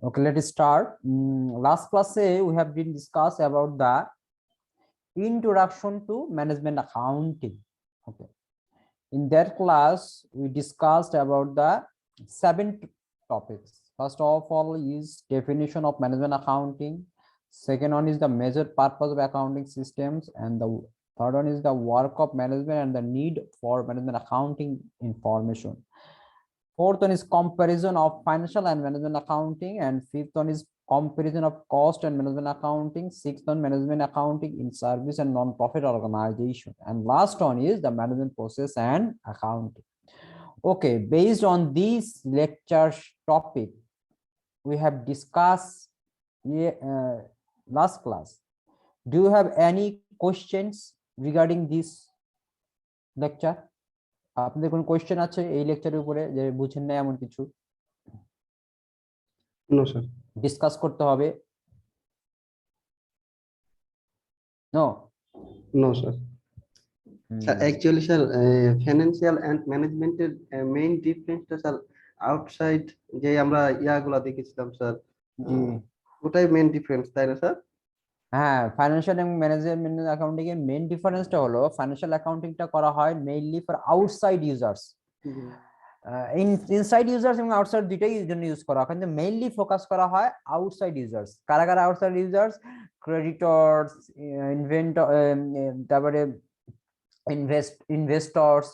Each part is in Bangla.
Okay, let us start. Last class we have been discussed about the introduction to management accounting. Okay, in that class we discussed about the 7 topics. First of all is definition of management accounting. Second one is the major purpose of accounting systems, and the third one is the work of management and the need for management accounting information. Fourth one is comparison of financial and management accounting, and fifth one is comparison of cost and management accounting. Sixth one, management accounting in service and non-profit organization, and last one is the management process and accounting. Okay, based on these lecture topic we have discussed last class, do you have any questions regarding this lecture? আপনাদের কোন কোশ্চেন আছে এই লেকচারের উপরে যে বুঝেন না এমন কিছু? No sir. ডিসকাস করতে হবে? No no sir. Sir actually sir financial and ম্যানেজমেন্টের মেইন ডিফারেন্সটা স্যার আউটসাইড যে আমরা ইয়াগুলা দেখেছিলাম স্যার, ওটাই মেইন ডিফারেন্স, তাই না স্যার? হ্যাঁ, ফাইন্যান্সিয়াল এবং ম্যানেজমেন্ট অ্যাকাউন্টিং এর মেইন ডিফারেন্সটা হলো ফাইন্যান্সিয়াল অ্যাকাউন্টিংটা করা হয় mainly for outside users. Inside users এবং আউটসাইড দুইটাই জন্য ইউজ করা হয়, কিন্তু মেইনলি ফোকাস করা হয় আউটসাইড ইউজার্স। কারা কারা আউটসাইড ইউজার্স? ক্রেডিটরস, তারপরে ইনভেস্টরস,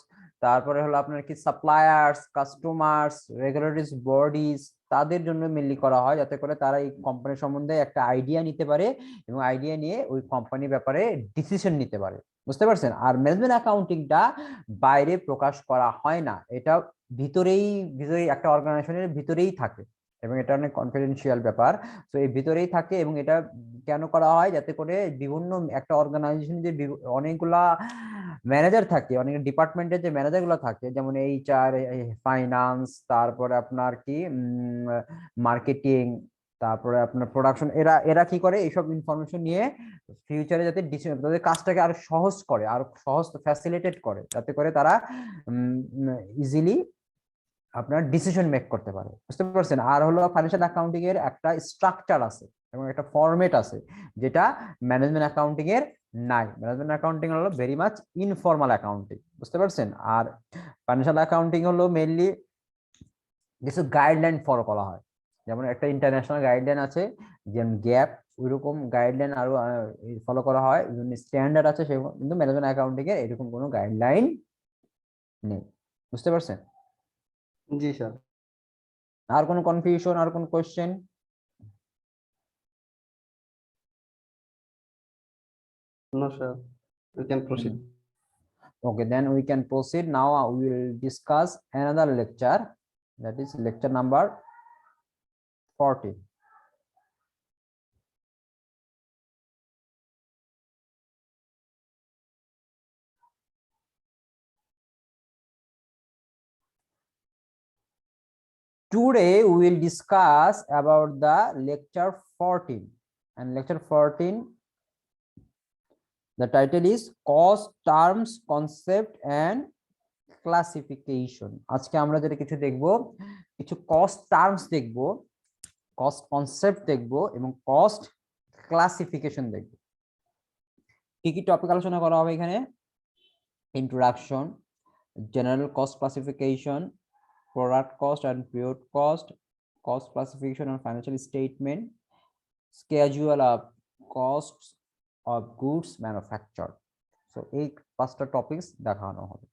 তারপরে হলো আপনার কি সাপ্লায়ার্স, কাস্টমার্স, রেগুলেটরি বডিজ, তাদের জন্য মেনলি করা হয় যাতে করে তারা এই কোম্পানি সম্বন্ধে একটা আইডিয়া নিতে পারে এবং আইডিয়া নিয়ে ওই কোম্পানির ব্যাপারে ডিসিশন নিতে পারে। বুঝতে পারছেন? আর ম্যানেজমেন্ট অ্যাকাউন্টিংটা বাইরে প্রকাশ করা হয় না, এটা ভিতরেই একটা অর্গানাইজেশনের ভিতরেই থাকে এবং এটা অনেক কনফিডেন্সিয়াল ব্যাপার। তো এই ভিতরেই থাকে এবং এটা কেন করা হয়? যাতে করে বিভিন্ন একটা অর্গানাইজেশন যে অনেকগুলা ম্যানেজার থাকে, অনেক ডিপার্টমেন্টের যে ম্যানেজার গুলো থাকে, যেমন এইচআর, ফাইন্যান্স, তারপরে আপনার কি মার্কেটিং, তারপরে আপনার প্রোডাকশন, এরা কি করে এইসব ইনফরমেশন নিয়ে ফিউচারে যাতে তাদের কাজটাকে আরো সহজ করে, আরো সহজ ফ্যাসিলিটেট করে, যাতে করে তারা ইজিলি আপনার ডিসিশন মেক করতে পারে। বুঝতে পারছেন? আর হলো ফাইন্যান্সিয়াল অ্যাকাউন্টিং এর একটা স্ট্রাকচার আছে এবং একটা ফরম্যাট আছে যেটা ম্যানেজমেন্ট অ্যাকাউন্টিং এর নাই। ম্যানেজমেন্ট অ্যাকাউন্টিং হলো ভেরি মাচ ইনফর্মাল অ্যাকাউন্টিং। বুঝতে পারছেন? আর ফাইন্যান্সিয়াল অ্যাকাউন্টিং হলো মেইনলি কিছু গাইডলাইন ফলো করা হয়, যেমন একটা ইন্টারন্যাশনাল গাইডলাইন আছে যেমন গ্যাপ, ওইরকম গাইডলাইন আরো ফলো করা হয়, স্ট্যান্ডার্ড আছে সেরকম, কিন্তু ম্যানেজমেন্ট অ্যাকাউন্টিং এর এরকম কোনো গাইডলাইন নেই। বুঝতে পারছেন? জি স্যার। আর কোনো কনফিউশন, আর কোনো question? No sir, we can proceed. Okay, then we can proceed. Now we will discuss another lecture, that is lecture number 40. Today we will discuss about the lecture 14, and lecture 14, the title is cost, terms, concept and classification. আজকে আমরা যেটা কিছু দেখবো, কিছু কস্ট টার্মস দেখবো, কস্ট কনসেপ্ট দেখবো এবং কস্ট ক্লাসিফিকেশন দেখবো। কি কি টপিক আলোচনা করা হবে এখানে? Introduction, general cost classification, product cost and period cost, cost classification and financial statement, schedule of costs of goods manufactured. So এই 5টা টপিকস দেখানো হবে।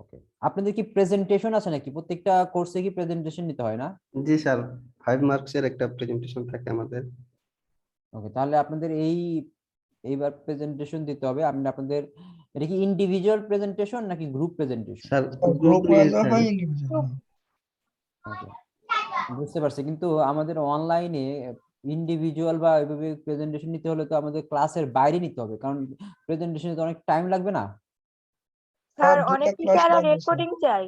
ওকে, আপনাদের কি প্রেজেন্টেশন আছে নাকি? প্রত্যেকটা কোর্সে কি প্রেজেন্টেশন নিতে হয় না? জি স্যার, 5 মার্কস এর একটা প্রেজেন্টেশন থাকে আমাদের। ওকে, তাহলে আপনাদের এইবার প্রেজেন্টেশন দিতে হবে। আপনাদের এটা কি ইন্ডিভিজুয়াল প্রেজেন্টেশন নাকি গ্রুপ প্রেজেন্টেশন? স্যার গ্রুপ নিয়ে হয় ইন্ডিভিজুয়াল। ওকে, বুঝতে পারছি, কিন্তু আমাদের অনলাইনে ইন্ডিভিজুয়াল বা এইভাবে প্রেজেন্টেশন নিতে হলে তো আমাদের ক্লাসের বাইরে নিতে হবে, কারণ প্রেজেন্টেশনে তো অনেক টাইম লাগবে না? স্যার অনেক টিচাররা রেকর্ডিং চাই।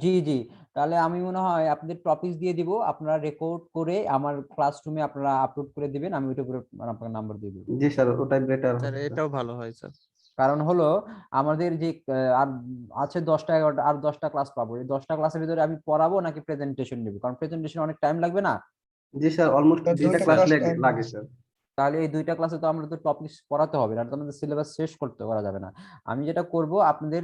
জি জি, তাহলে আমি মনে হয় আপনাদের টপিক দিয়ে দিব, আপনারা রেকর্ড করে আমার ক্লাসরুমে আপনারা আপলোড করে দিবেন, আমি ওইটা করে আপনার নাম্বার দিয়ে দেব। জি স্যার, ওটাই বেটার। স্যার এটাও ভালো হয় স্যার, কারণ হলো আমাদের যে আর আছে 10টা 11টা আর 10টা ক্লাস পাবো, এই 10টা ক্লাসের ভিতরে আমি পড়াবো নাকি প্রেজেন্টেশন দেবো? কারণ প্রেজেন্টেশন অনেক টাইম লাগবে না? জি স্যার, অলমোস্ট স্যার 2টা দুইটা ক্লাস ক্লাস লাগে স্যার। তাহলে এই 2টা ক্লাসে তো আমরা তো টপিক পড়াতে হবে না, তো আমাদের সিলেবাস শেষ করতে করা যাবে না। আমি যেটা করব আপনাদের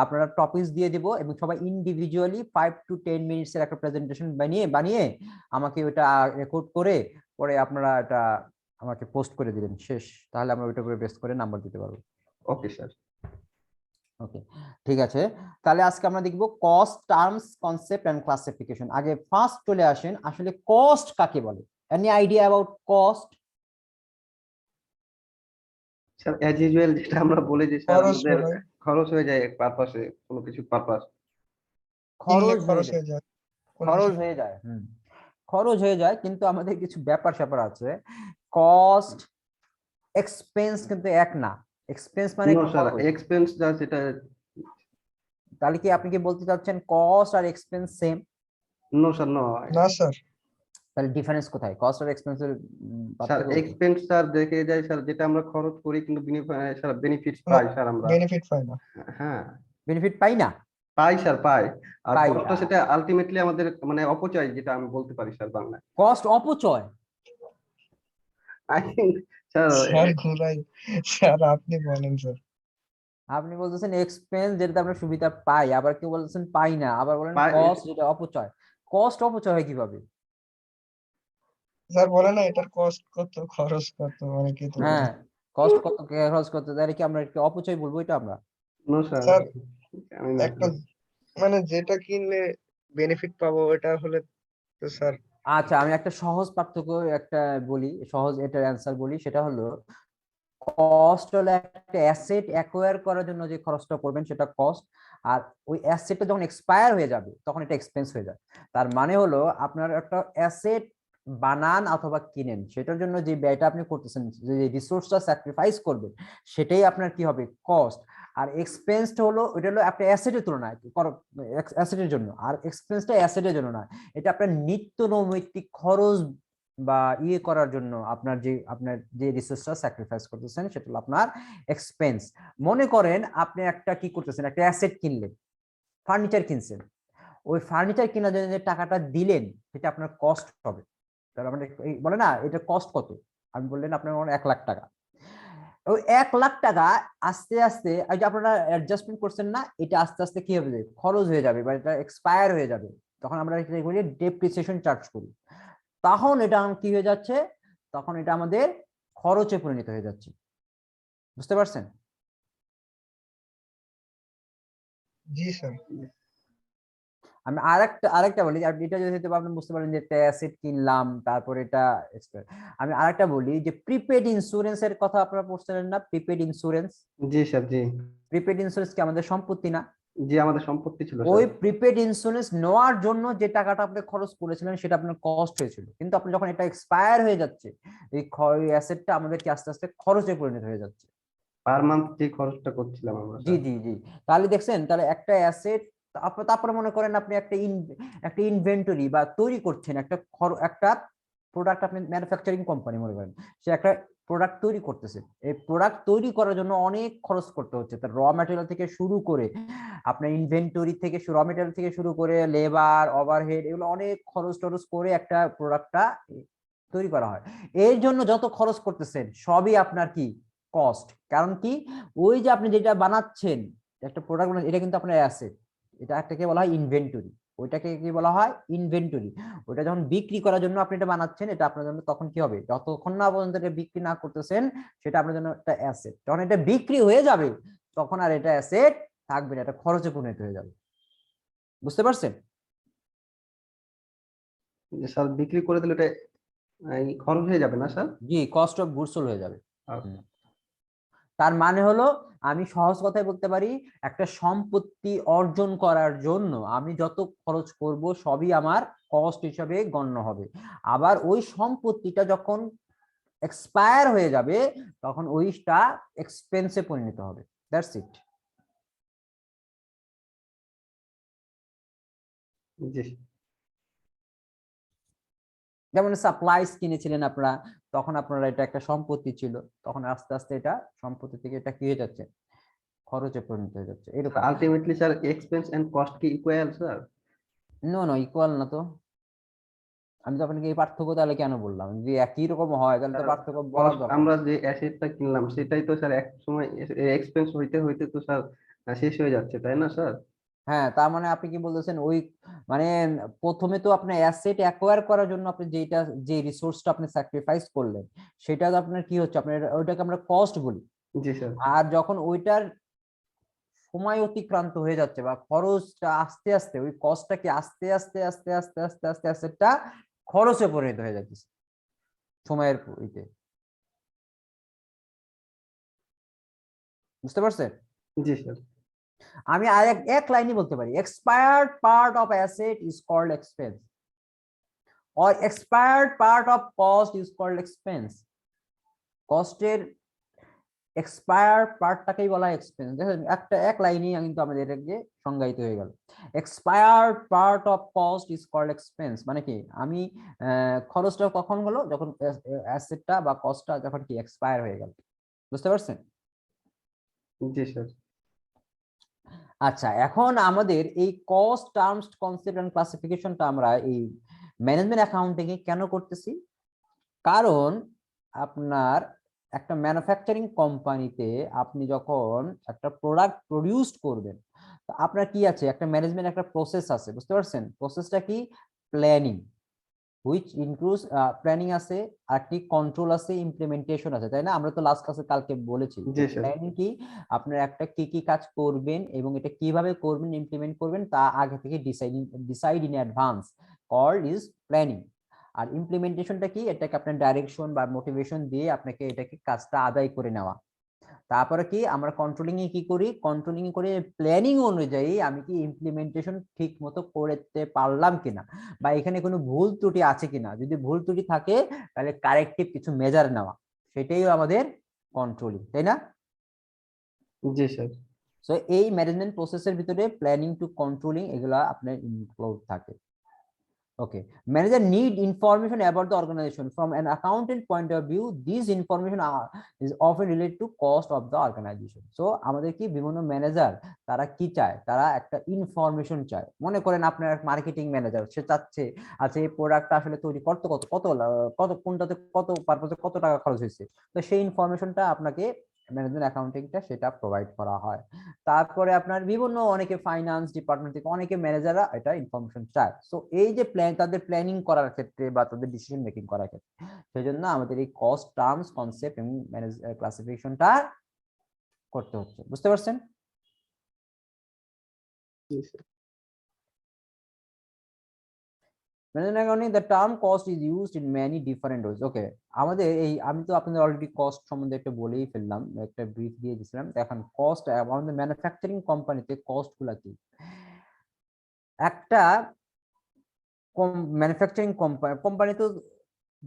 আপনারা টপিকস দিয়ে দিব এবং সবাই ইন্ডিভিজুয়ালি 5 to 10 মিনিটস এর একটা প্রেজেন্টেশন বানিয়ে বানিয়ে আমাকে ওটা রেকর্ড করে পরে আপনারা এটা আমাকে পোস্ট করে দিবেন, শেষ। তাহলে আমরা ওইটার উপরে বেস করে নাম্বার দিতে পারবো। Okay sir. ওকে, ঠিক আছে। তাহলে আজকে আমরা দেখব cost, terms, concept and classification. আগে ফার্স্ট চলে আসেন, আসলে কস্ট কাকে বলে? Any idea about cost? Sir as usual যেটা আমরা বলি যে স্যার খরচ আমাদের বলে, খরচ হয়ে যায় এক পারপাসে, কোনো কিছু পারপাস। কিনলে খরচ খরচ হয়ে যায়, কোনো খরচ কিছু। হয়ে যায়, খরচ হয়ে যায়, কিন্তু আমাদের কিছু ব্যাপার স্যাপার আছে। কস্ট, এক্সপেন্স কিন্তু এক না। এক্সপেন্স মানে নো স্যার, খরচ। এক্সপেন্স যা সেটা, তাহলে কি আপনি কি বলতে চাচ্ছেন কস্ট আর expense same? No sir, no. না স্যার, তাহলে ডিফারেন্স কোথায়? কস্ট আর এক্সপেন্সের স্যার পার্থক্য কোথায়? এক্সপেন্স স্যার দেখে যায় স্যার, যেটা আমরা খরচ করি কিন্তু স্যার বেনিফিট পাই স্যার আমরা। বেনিফিট পাই না। হ্যাঁ, বেনিফিট পাই না? পাই স্যার, পাই। আর পাই। কষ্টটা সেটা আলটিমেটলি আমাদের মানে অপচয়, যেটা আমি বলতে পারি স্যার বাংলায়। কস্ট অপচয়? আই থিঙ্ক স্যার, স্যার ঘুরাই, স্যার আপনি বলেন স্যার। আপনি বলতেছেন এক্সপেন্স যেটা আমরা সুবিধা পাই, আবার কেউ বলতেছেন পাই না, আবার বলেন পাই। কস্ট যেটা অপচয়। কস্ট অপচয় হয় কিভাবে? স্যার বলে না এটার কস্ট কত, খরচ কত, অনেকে তো বলে। হ্যাঁ, কস্ট কত, খরচ কত, তাহলে কি আমরা একটু অপচয় বলবো এটা আমরা? নো স্যার, স্যার আমি না একটা মানে যেটা কিনলে বেনিফিট পাবো ওটা হলে তো স্যার। আচ্ছা, আমি একটা সহজ পার্থক্য একটা বলি, সহজ এটার অ্যান্সার বলি, সেটা হলো কস্ট হলো একটা অ্যাসেট অ্যাকোয়ার করার জন্য যে খরচটা করবেন সেটা কস্ট, আর ওই অ্যাসেটটা যখন এক্সপায়ার হয়ে যাবে তখন এটা এক্সপেন্স হয়ে যায়। তার মানে হলো আপনার একটা অ্যাসেট বানান অথবা কিনেন, সেটার জন্য যে ব্যয়টা আপনি করতেছেন, যে রিসোর্সটা স্যাক্রিফাইস করবেন, সেটাই আপনার কি হবে? কস্ট। আর এক্সপেন্সটা হলো ওইটা হলো আপনার অ্যাসেটের তুলনায় অ্যাসেটের জন্য, আর এক্সপেন্সটা অ্যাসেটের জন্য না। এটা আপনার নিত্য নৈমিত্তিক খরচ বা ইয়ে করার জন্য আপনার যে রিসোর্সটা স্যাক্রিফাইস করতেছেন সেটা হলো আপনার এক্সপেন্স। মনে করেন আপনি একটা কি করতেছেন, একটা অ্যাসেট কিনলেন, ফার্নিচার কিনছেন, ওই ফার্নিচার কেনার জন্য যে টাকাটা দিলেন সেটা আপনার কস্ট হবে। তাহলে মানে বলে না এটা কস্ট কত, আমি বললেন আপনার 1 লাখ টাকা। ওই 1 লাখ টাকা আস্তে আস্তে ওই যে আপনারা অ্যাডজাস্টমেন্ট করছেন না, এটা আস্তে আস্তে কি হবে? খরচ হয়ে যাবে বা এটা এক্সপায়ার হয়ে যাবে, তখন আমরা এটা বলি ডেপ্রিসিয়েশন চার্জ করি। তখন এটা কি হয়ে যাচ্ছে? তখন এটা আমাদের খরচে পরিণত হয়ে যাচ্ছে। বুঝতে পারছেন? জি স্যার। আমি আরেকটা বলি, আর এটা যদি হয়তো আপনি বুঝতে পারেন যে একটা অ্যাসেট কিনলাম তারপর এটা আমি আরেকটা বলি যে প্রিপেড ইন্স্যুরেন্সের কথা আপনারা পড়ছিলেন না? প্রিপেড ইন্স্যুরেন্স, জি স্যার, জি প্রিপেড ইন্স্যুরেন্স কি আমাদের সম্পত্তি না? জি, আমাদের সম্পত্তি ছিল ওই স্যার। প্রিপেড ইন্স্যুরেন্স নেওয়ার জন্য যে টাকাটা আপনি খরচ করেছিলেন সেটা আপনার কস্ট হয়েছিল, কিন্তু আপনি যখন এটা এক্সপায়ার হয়ে যাচ্ছে এই অ্যাসেটটা আমাদেরকে আস্তে আস্তে খরচে পরিণত হয়ে যাচ্ছে। পার মান্থ যে খরচটা করছিলাম আমরা জি স্যার। জি জি। তাহলে দেখছেন, তাহলে একটা অ্যাসেট, তারপরে মনে করেন আপনি একটা ইনভেন্টরি বা তৈরি করছেন, একটা প্রোডাক্ট, আপনি ম্যানুফ্যাকচারিং কোম্পানি মনে করেন, সে একটা প্রোডাক্ট তৈরি করতেছে। এই প্রোডাক্ট তৈরি করার জন্য অনেক খরচ করতে হচ্ছে, তার র ম্যাটেরিয়াল থেকে শুরু করে আপনার ইনভেন্টরি থেকে র ম্যাটেরিয়াল থেকে শুরু করে লেবার, ওভারহেড, এগুলো অনেক খরচ টরচ করে একটা প্রোডাক্টটা তৈরি করা হয়। এর জন্য যত খরচ করতেছেন সবই আপনার কি? কস্ট। কারণ কি? ওই যে আপনি যেটা বানাচ্ছেন একটা প্রোডাক্ট, এটা কিন্তু আপনার অ্যাসেট, এটা একটাকে বলা হয় ইনভেন্টরি। ওইটাকে কি বলা হয়? ইনভেন্টরি। ওটা যখন বিক্রি করার জন্য আপনি এটা বানাচ্ছেন, এটা আপনার জন্য তখন কি হবে? যতক্ষণ না পর্যন্ত এটা বিক্রি না করতেছেন সেটা আপনার জন্য একটা অ্যাসেট। যখন এটা বিক্রি হয়ে যাবে তখন আর এটা অ্যাসেট থাকবে না, এটা খরচে পরিণত হয়ে যাবে। বুঝতে পারছেন? যে স্যার বিক্রি করে দিলে এটা খরচ হয়ে যাবে না sir? G, cost of goods sold হয়ে যাবে। আচ্ছা। তার মানে হলো আমি সহজ কথায় বলতে পারি, একটা সম্পত্তি অর্জন করার জন্য আমি যত খরচ করব সবই আমার কস্ট হিসাবে গণ্য হবে। আবার ওই সম্পত্তিটা যখন এক্সপায়ার হয়ে যাবে তখন ওইটা এক্সপেন্সে পরিণত হবে। That's it. জি যেমন সাপ্লাইস কিনেছিলেন আপনারা, তখন আপনারা এটা একটা সম্পত্তি ছিল, তখন আস্তে আস্তে এটা সম্পত্তি থেকে এটা কি হয়ে যাচ্ছে? খরচে পরিণত হয়ে যাচ্ছে এরকম। Ultimately sir expense and cost কি ইকুয়াল স্যার? নো ইকুয়াল না তো। আমি তো আপনাকে এই পার্থক্য তাহলে কেন বললাম, যদি একই রকম হয় তাহলে তো পার্থক্য বলার কস্ট দরকার। আমরা যে অ্যাসেটটা কিনলাম সেটাই তো স্যার এক সময় এক্সপেন্স হইতে হইতে তো স্যার শেষ হয়ে যাচ্ছে, তাই না স্যার? হ্যাঁ, তার মানে আপনি কি বলতেছেন ওই মানে প্রথমে তো আপনি অ্যাসেট অ্যাকোয়ার করার জন্য আপনি যে রিসোর্সটা আপনি স্যাক্রিফাইস করলেন সেটা তো আপনার কি হচ্ছে, আপনার ওইটাকে আমরা কস্ট বলি। জি স্যার। আর যখন ওইটার সময় অতিক্রান্ত হয়ে যাচ্ছে বা খরচটা আস্তে আস্তে ওই কস্টটা কি আস্তে আস্তে আস্তে আস্তে আস্তে আস্তে আস্তেটা খরচে পরিণত হয়ে যাচ্ছে সময়ের ইতে। বুঝতে পারছেন? জি স্যার। আমি আর এক লাইনই বলতে পারি, expired part of asset is called expense or expired part of cost is called expense. কস্টের এক্সপায়ার পার্টটাকেই বলা এক্সপেন্স। দেখেন একটা এক লাইনেই কিন্তু আমাদের এটাকে সংজ্ঞায়িত হয়ে গেল। Expired part of cost is called expense মানে কি, আমি খরচটা কখন হলো, যখন অ্যাসেটটা বা কস্টটা যখন কি এক্সপায়ার হয়ে গেল। বুঝতে পারছেন? জি স্যার। আচ্ছা, এখন আমাদের এই কস্ট টার্মস কনসেপ্ট এন্ড ক্লাসিফিকেশনটা আমরা এই ম্যানেজমেন্ট অ্যাকাউন্টিং এ কেন করতেছি? কারণ আপনার একটা ম্যানুফ্যাকচারিং কোম্পানিতে আপনি যখন একটা প্রোডাক্ট প্রডিউস করবেন, তো আপনার কি আছে, একটা ম্যানেজমেন্ট একটা প্রসেস আছে। বুঝতে পারছেন? প্রসেসটা কি? প্ল্যানিং, হুইচ ইনক্লুডস প্ল্যানিং আছে, আরেকটি কন্ট্রোল আছে, ইমপ্লিমেন্টেশন আছে, তাই না? আমরা তো লাস্ট ক্লাসে কালকে বলেছি জি স্যার। প্ল্যানিং কি, আপনার একটা কি কি কাজ করবেন এবং এটা কিভাবে করবেন, ইমপ্লিমেন্ট করবেন তা আগে থেকে decide in advance called is planning. আর ইমপ্লিমেন্টেশনটা কি, এটাকে আপনার ডাইরেকশন বা মোটিভেশন দিয়ে আপনাকে এটাকে কাজটা আদায় করে নেওয়া। তারপরে কি আমরা কন্ট্রোলিং এ কি করি, কন্ট্রোলিং করে প্ল্যানিং অনুযায়ী আমি কি ইমপ্লিমেন্টেশন ঠিক মতো করতে পারলাম কিনা বা এখানে কোনো ভুল ত্রুটি আছে কিনা, যদি ভুল ত্রুটি থাকে তাহলে কারেক্টিভ কিছু মেজার নেওয়া, সেটাই আমাদের কন্ট্রোলিং, তাই না? জি স্যার। সো এই ম্যানেজমেন্ট প্রসেসের ভিতরে প্ল্যানিং টু কন্ট্রোলিং এগুলা আপনার ইনক্লুড থাকে। Okay. Manager need information about the organization. From an accountant point of view, these information is often related to cost of the organization. So আমাদের কি বিভিন্ন ম্যানেজার তারা কি চায়, তারা একটা ইনফরমেশন চায়। মনে করেন আপনার মার্কেটিং ম্যানেজার, সে চাচ্ছে আচ্ছা এই প্রোডাক্টটা আসলে তৈরি করতে কত কত কত কোনটাতে কত পারপোজে কত টাকা খরচ হয়েছে, তো সেই ইনফরমেশনটা আপনাকে ম্যানেজমেন্ট অ্যাকাউন্টিংটা সেটা প্রোভাইড করা হয়। তারপরে আপনার বিভিন্ন অনেকে ফাইন্যান্স ডিপার্টমেন্ট থেকে অনেকে ম্যানেজাররা এটা ইনফরমেশন চায়। সো এই যে প্ল্যান তাদের প্ল্যানিং করার ক্ষেত্রে বা তাদের ডিসিশন মেকিং করার ক্ষেত্রে, সেই জন্য আমাদের এই কস্ট টার্মস কনসেপ্ট এবং ম্যানেজ ক্লাসিফিকেশনটা করতে হচ্ছে। বুঝতে পারছেন? জি sir. Management accounting the term cost is used in many different ways. Okay, আমাদের এই আমি তো আপনাদের অলরেডি কস্ট সম্বন্ধে একটা বলেই ফেললাম, একটা ব্রিফ দিয়ে দিয়েছিলাম। এখন কস্ট আমাদের ম্যানুফ্যাকচারিং কোম্পানিতে কস্ট গুলা কি, একটা ম্যানুফ্যাকচারিং কোম্পানি তো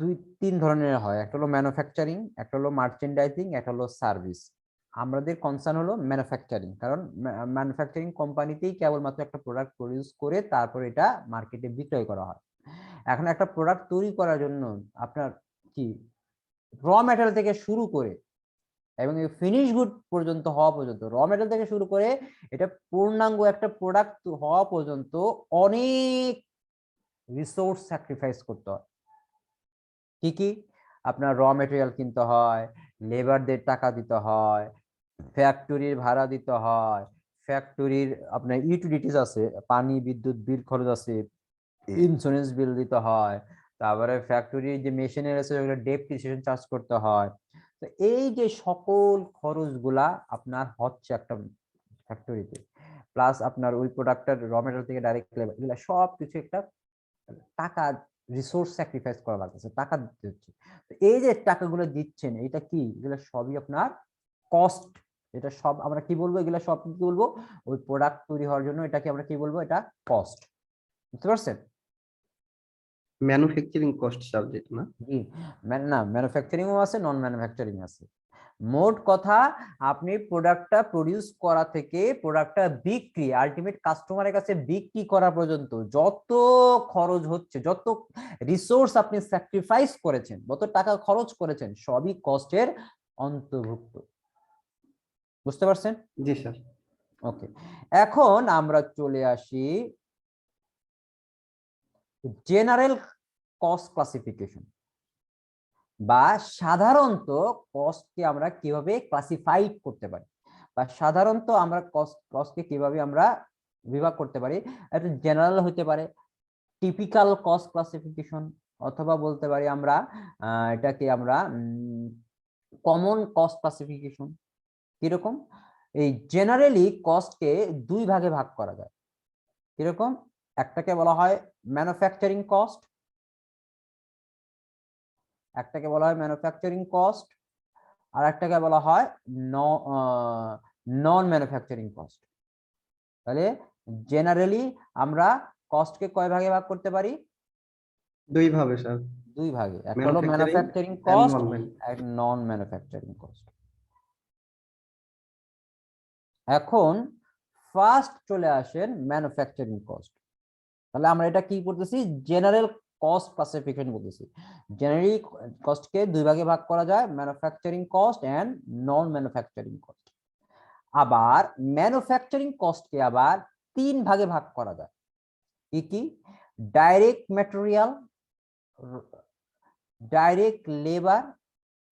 দুই তিন ধরনের হয়, একটা হলো ম্যানুফ্যাকচারিং, একটা হলো মার্চেন্ডাইজিং, একটা হলো সার্ভিস। আমাদের কনসার্ন হলো ম্যানুফ্যাকচারিং, কারণ ম্যানুফ্যাকচারিং কোম্পানিতেই কেবলমাত্র একটা প্রোডাক্ট প্রডিউস করে তারপর এটা মার্কেটে বিক্রয় করা হয়। এখন একটা প্রোডাক্ট তৈরি করার জন্য আপনার কি র ম্যাটেরিয়াল থেকে শুরু করে এবং এই ফিনিশ গুড পর্যন্ত হওয়া পর্যন্ত, র ম্যাটেরিয়াল থেকে শুরু করে এটা পূর্ণাঙ্গ একটা প্রোডাক্ট হওয়া পর্যন্ত অনেক রিসোর্স স্যাক্রিফাইস করতে হয়। কি কি? আপনার র মেটেরিয়াল কিনতে হয়, লেবারদের টাকা দিতে হয়, ফ্যাক্টরির ভাড়া দিতে হয়, ফ্যাক্টরির আপনার ইউটিলিটিস আছে, পানি বিদ্যুৎ বিল খরচ আছে, ইন্স্যুরেন্স বিল দিতে হয়, তারপরে ফ্যাক্টরির যে মেশিনারি আছে ওগুলো ডেপ্রিসিয়েশন চার্জ করতে হয়। তো এই যে সকল খরচগুলা আপনার হচ্ছে একটা ফ্যাক্টরিতে, প্লাস আপনার ওই প্রোডাক্টের র মেটেরিয়াল থেকে ডাইরেক্ট লেবার, এগুলো সব কিছু একটা টাকা রিসোর্স স্যাক্রিফাইস করা লাগতেছে, টাকা দিতে হচ্ছে। তো এই যে টাকাগুলো দিচ্ছেন এটা কি, এগুলো সবই আপনার কস্ট। এটা সব আমরা কি বলবো, এগুলো সব কি বলবো, ওই প্রোডাক্ট তৈরি হওয়ার জন্য এটাকে আমরা কি বলবো, এটা কস্ট। বুঝতে পারছেন? ম্যানুফ্যাকচারিং কস্ট সাবজেক্ট না? জি, না ম্যানুফ্যাকচারিংও আছে, নন ম্যানুফ্যাকচারিং আছে। মোট কথা আপনি প্রোডাক্টটা প্রডিউস করা থেকে প্রোডাক্টটা বিক্রি আলটিমেট কাস্টমারের কাছে বিক্রি করা পর্যন্ত যত খরচ হচ্ছে, যত রিসোর্স আপনি স্যাক্রিফাইস করেছেন, যত টাকা খরচ করেছেন, সবই কস্টের অন্তর্ভুক্ত। বুঝতে পারছেন? জি স্যার। ওকে, এখন আমরা চলে আসি জেনারেল কস্ট ক্লাসিফিকেশন, বা সাধারণত কস্টকে আমরা কিভাবে ক্লাসিফাইড করতে পারি, বা সাধারণত আমরা কস্টকে কিভাবে আমরা বিভাগ করতে পারি। একটা জেনারেল হতে পারে, টিপিক্যাল কস্ট ক্লাসিফিকেশন, অথবা বলতে পারি আমরা এটাকে আমরা কমন কস্ট ক্লাসিফিকেশন। কিরকম? এই জেনারেলি কস্টকে দুই ভাগে ভাগ করা যায়। কিরকম? একটাকে বলা হয় ম্যানুফ্যাকচারিং কস্ট, একটাকে বলা হয় ম্যানুফ্যাকচারিং কস্ট, আর একটাকে বলা হয় নন ম্যানুফ্যাকচারিং কস্ট। তাহলে জেনারেলি আমরা কস্টকে কয় ভাগে ভাগ করতে পারি? দুই ভাবে স্যার, দুই ভাগে। একটা হলো ম্যানুফ্যাকচারিং and কস্ট, non-man। আর নন ম্যানুফ্যাকচারিং কস্ট। এখন ফার্স্ট চলে আসেন ম্যানুফ্যাকচারিং কস্ট। তাহলে আমরা এটা কি করতেছি? জেনারেল কস্ট ক্লাসিফিকেশন বলতেছি। জেনারেলি কস্টকে দুই ভাগে ভাগ করা যায়, manufacturing cost and non manufacturing cost. আবার ম্যানুফ্যাকচারিং কস্টকে আবার তিন ভাগে ভাগ করা যায়। কি কি? ডাইরেক্ট ম্যাটেরিয়াল, ডাইরেক্ট লেবার,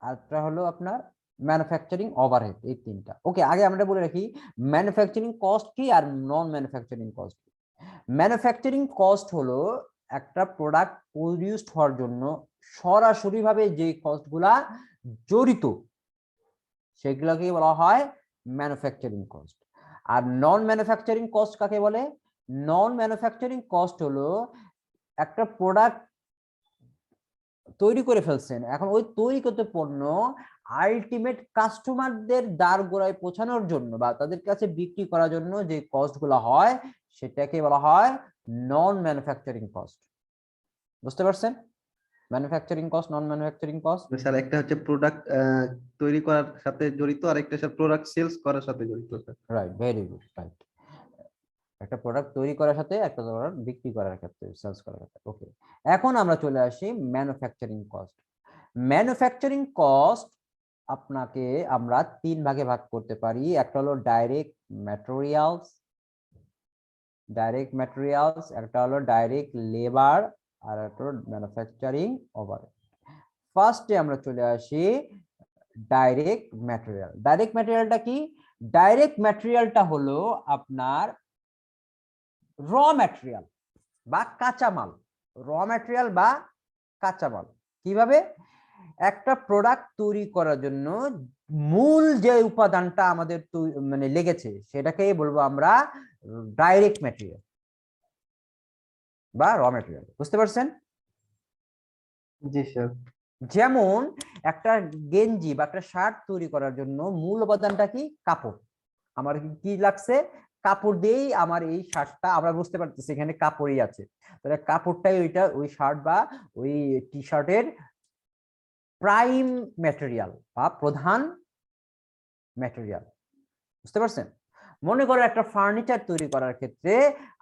আরটা হলো আপনার ম্যানুফ্যাকচারিং ওভারহেড। এই তিনটা। ওকে, আগে আমরা বলে রাখি ম্যানুফ্যাকচারিং কস্ট কি আর নন ম্যানুফ্যাকচারিং কস্ট কি। ম্যানুফ্যাকচারিং কস্ট হলো একটা প্রোডাক্ট প্রডিউসড হওয়ার জন্য সরাসরি ভাবে যে কস্টগুলা জড়িত, সেগুলোকে বলা হয় ম্যানুফ্যাকচারিং কস্ট। আর নন ম্যানুফ্যাকচারিং কস্ট কাকে বলে? নন ম্যানুফ্যাকচারিং কস্ট হলো একটা প্রোডাক্ট তৈরি করে ফেলছেন, এখন ওই তৈরিকৃত পণ্য আলটিমেট কাস্টমারদের দ্বার গোড়ায় পৌঁছানোর জন্য বা তাদের কাছে বিক্রি করার জন্য যে কস্টগুলো হয় সেটাকে বলা হয় নন ম্যানুফ্যাকচারিং কস্ট। বুঝতে পারছেন? Manufacturing cost, non manufacturing cost. Sir একটা হচ্ছে প্রোডাক্ট তৈরি করার সাথে জড়িত, আর একটা স্যার প্রোডাক্ট সেলস করার সাথে জড়িত sir. Right, very good, right. একটা প্রোডাক্ট তৈরি করার সাথে একটা প্রোডাক্ট বিক্রি করার ক্ষেত্রে, সেলস করার ক্ষেত্রে। ওকে, এখন আমরা চলে আসি ম্যানুফ্যাকচারিং কস্ট। ম্যানুফ্যাকচারিং কস্ট আপনাকে আমরা তিন ভাগে ভাগ করতে পারি। একটা হলো ডাইরেক্ট ম্যাটেরিয়ালস, একটা হলো ডাইরেক্ট লেবার, আর একটা হলো ম্যানুফ্যাকচারিং ওভারহেড। ফার্স্টে আমরা চলে আসি ডাইরেক্ট ম্যাটেরিয়াল। ডাইরেক্ট ম্যাটেরিয়ালটা কি? ডাইরেক্ট ম্যাটেরিয়ালটা হলো আপনার র ম্যাটেরিয়াল বা কাঁচামাল। র ম্যাটেরিয়াল বা কাঁচামাল কিভাবে? একটা প্রোডাক্ট তৈরি করার জন্য মূল যে উপাদানটা আমাদের মানে লেগেছে সেটাকেই বলবো আমরা ডাইরেক্ট ম্যাটেরিয়াল বা র ম্যাটেরিয়াল। বুঝতে পারছেন? জি স্যার। যেমন একটা গেঞ্জি বা একটা শার্ট তৈরি করার জন্য মূল উপাদানটা কি? কাপড়। আমার কি লাগছে? কাপড় দিয়েই আমার এই শার্টটা, আমরা বুঝতে পারতেছি এখানে কাপড়ই আছে, তাহলে কাপড়টাই ওই শার্ট বা ওই টি শার্টের প্রাইম ম্যাটেরিয়াল বা প্রধান ম্যাটেরিয়াল। বুঝতে পারছেন? মনে করো একটা ফার্নিচার তৈরি করার ক্ষেত্রে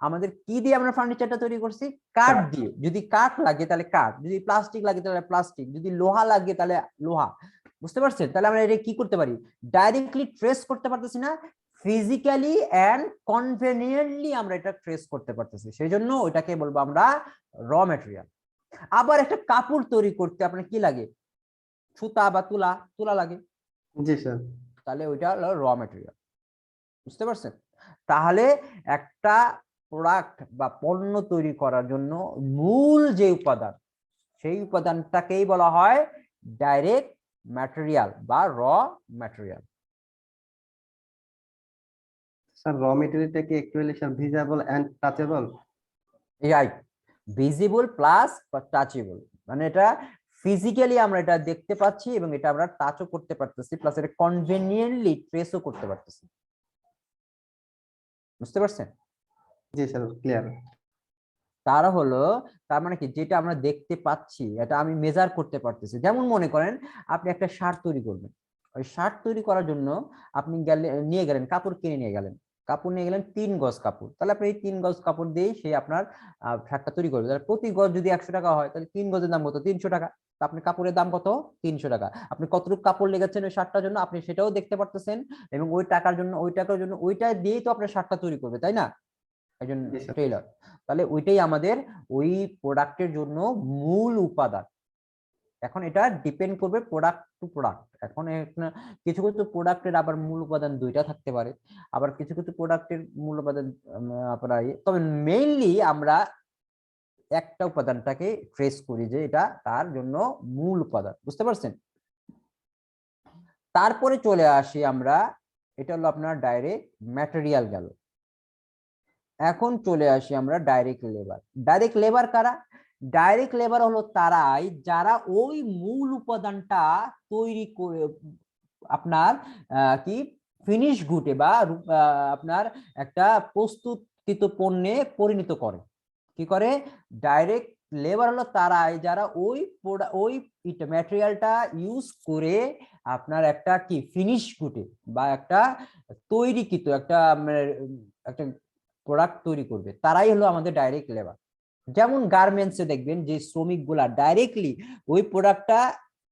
আমাদের কি দিয়ে আমরা ফার্নিচারটা তৈরি করছি? কাঠ দিয়ে। যদি কাঠ লাগে তাহলে কাঠ, যদি প্লাস্টিক লাগে তাহলে প্লাস্টিক, যদি লোহা লাগে তাহলে লোহা। বুঝতে পারছেন? তাহলে আমরা এটা কি করতে পারি? ডাইরেক্টলি ট্রেস করতে পারতেছি না, ফিজিক্যালি এন্ড কনভেনিয়েন্টলি আমরা এটা ট্রেস করতে পারতেছি, সেই জন্য ওইটাকে বলবো আমরা র ম্যাটেরিয়াল। আবার একটা কাপড় তৈরি করতে আপনার কি লাগে? সুতা বা তুলা লাগে। জি স্যার। তাহলে ওইটা হলো র ম্যাটেরিয়াল। বুঝতে পারছেন? তাহলে একটা প্রোডাক্ট বা পণ্য তৈরি করার জন্য মূল যে উপাদান, সেই উপাদানটাকেই বলা হয় ডাইরেক্ট ম্যাটেরিয়াল বা র ম্যাটেরিয়াল। স্যার র মেটেরিয়ালটা কি actually sir visible and touchable? Right, visible plus touchable, মানে এটা ফিজিক্যালি আমরা এটা দেখতে পাচ্ছি এবং এটা আমরা টাচও করতে পারতেছি, প্লাস এটা কনভেনিয়েন্টলি ট্রেসও করতে পারতেছি। বুঝতে পারছেন? জি স্যার, ক্লিয়ার। তার মানে কি, যেটা আমরা দেখতে পাচ্ছি এটা আমি মেজার করতে পারতেছি। যেমন মনে করেন আপনি একটা শার্ট তৈরি করবেন, ওই শার্ট তৈরি করার জন্য আপনি নিয়ে গেলেন কাপড়, কিনে নিয়ে গেলেন কাপড়, নিয়ে গেলেন 3 গজ কাপড়। তাহলে আপনি এই 3 গজ কাপড় দিয়েই সে আপনার শার্টটা তৈরি করবে। তাহলে প্রতি গজ যদি 100 টাকা হয় তাহলে 3 গজের দাম কত? 300 টাকা। তা আপনি কাপড়ের দাম কত? 300 টাকা। আপনি কতটুকু কাপড় লেগেছেন ওই শার্টটার জন্য আপনি সেটাও দেখতে পারতেছেন, এবং ওই টাকার জন্য ওইটা দিয়েই তো আপনার শার্টটা তৈরি করবে, তাই না, একজন জি স্যার। টেইলর। তাহলে ওইটাই আমাদের ওই প্রোডাক্টের জন্য মূল উপাদান। এখন এটা ডিপেন্ড করবে প্রোডাক্ট টু প্রোডাক্ট। এখন কিছু কিছু প্রোডাক্টের আবার মূল উপাদান দুইটা থাকতে পারে, আবার কিছু কিছু প্রোডাক্টের মূল উপাদান আপনার তবে মেইনলি আমরা একটা উপাদানটাকে ট্রেস করি যে এটা তার জন্য মূল উপাদান, বুঝতে পারছেন? তারপরে চলে আসি আমরা, এটা হলো আপনার ডাইরেক্ট ম্যাটেরিয়াল গেল। এখন চলে আসি আমরা ডাইরেক্ট লেবার। ডাইরেক্ট লেবার কারা? ডাইরেক্ট লেবার হলো তারাই যারা ওই মূল উপাদানটা তৈরি করে আপনার কি ফিনিশ গুডে বা আপনার একটা প্রস্তুতকৃত পণ্যে পরিণত করে। কি করে? ডাইরেক্ট লেবার হলো তারাই যারা ওই ম্যাটেরিয়ালটা ইউজ করে আপনার একটা কি ফিনিশ গুডে বা একটা তৈরিকৃত একটা প্রোডাক্ট তৈরি করবে, তারাই হলো আমাদের ডাইরেক্ট লেবার। যেমন গার্মেন্টসে দেখবেন যে শ্রমিকগুলা ডাইরেক্টলি ওই প্রোডাক্টটা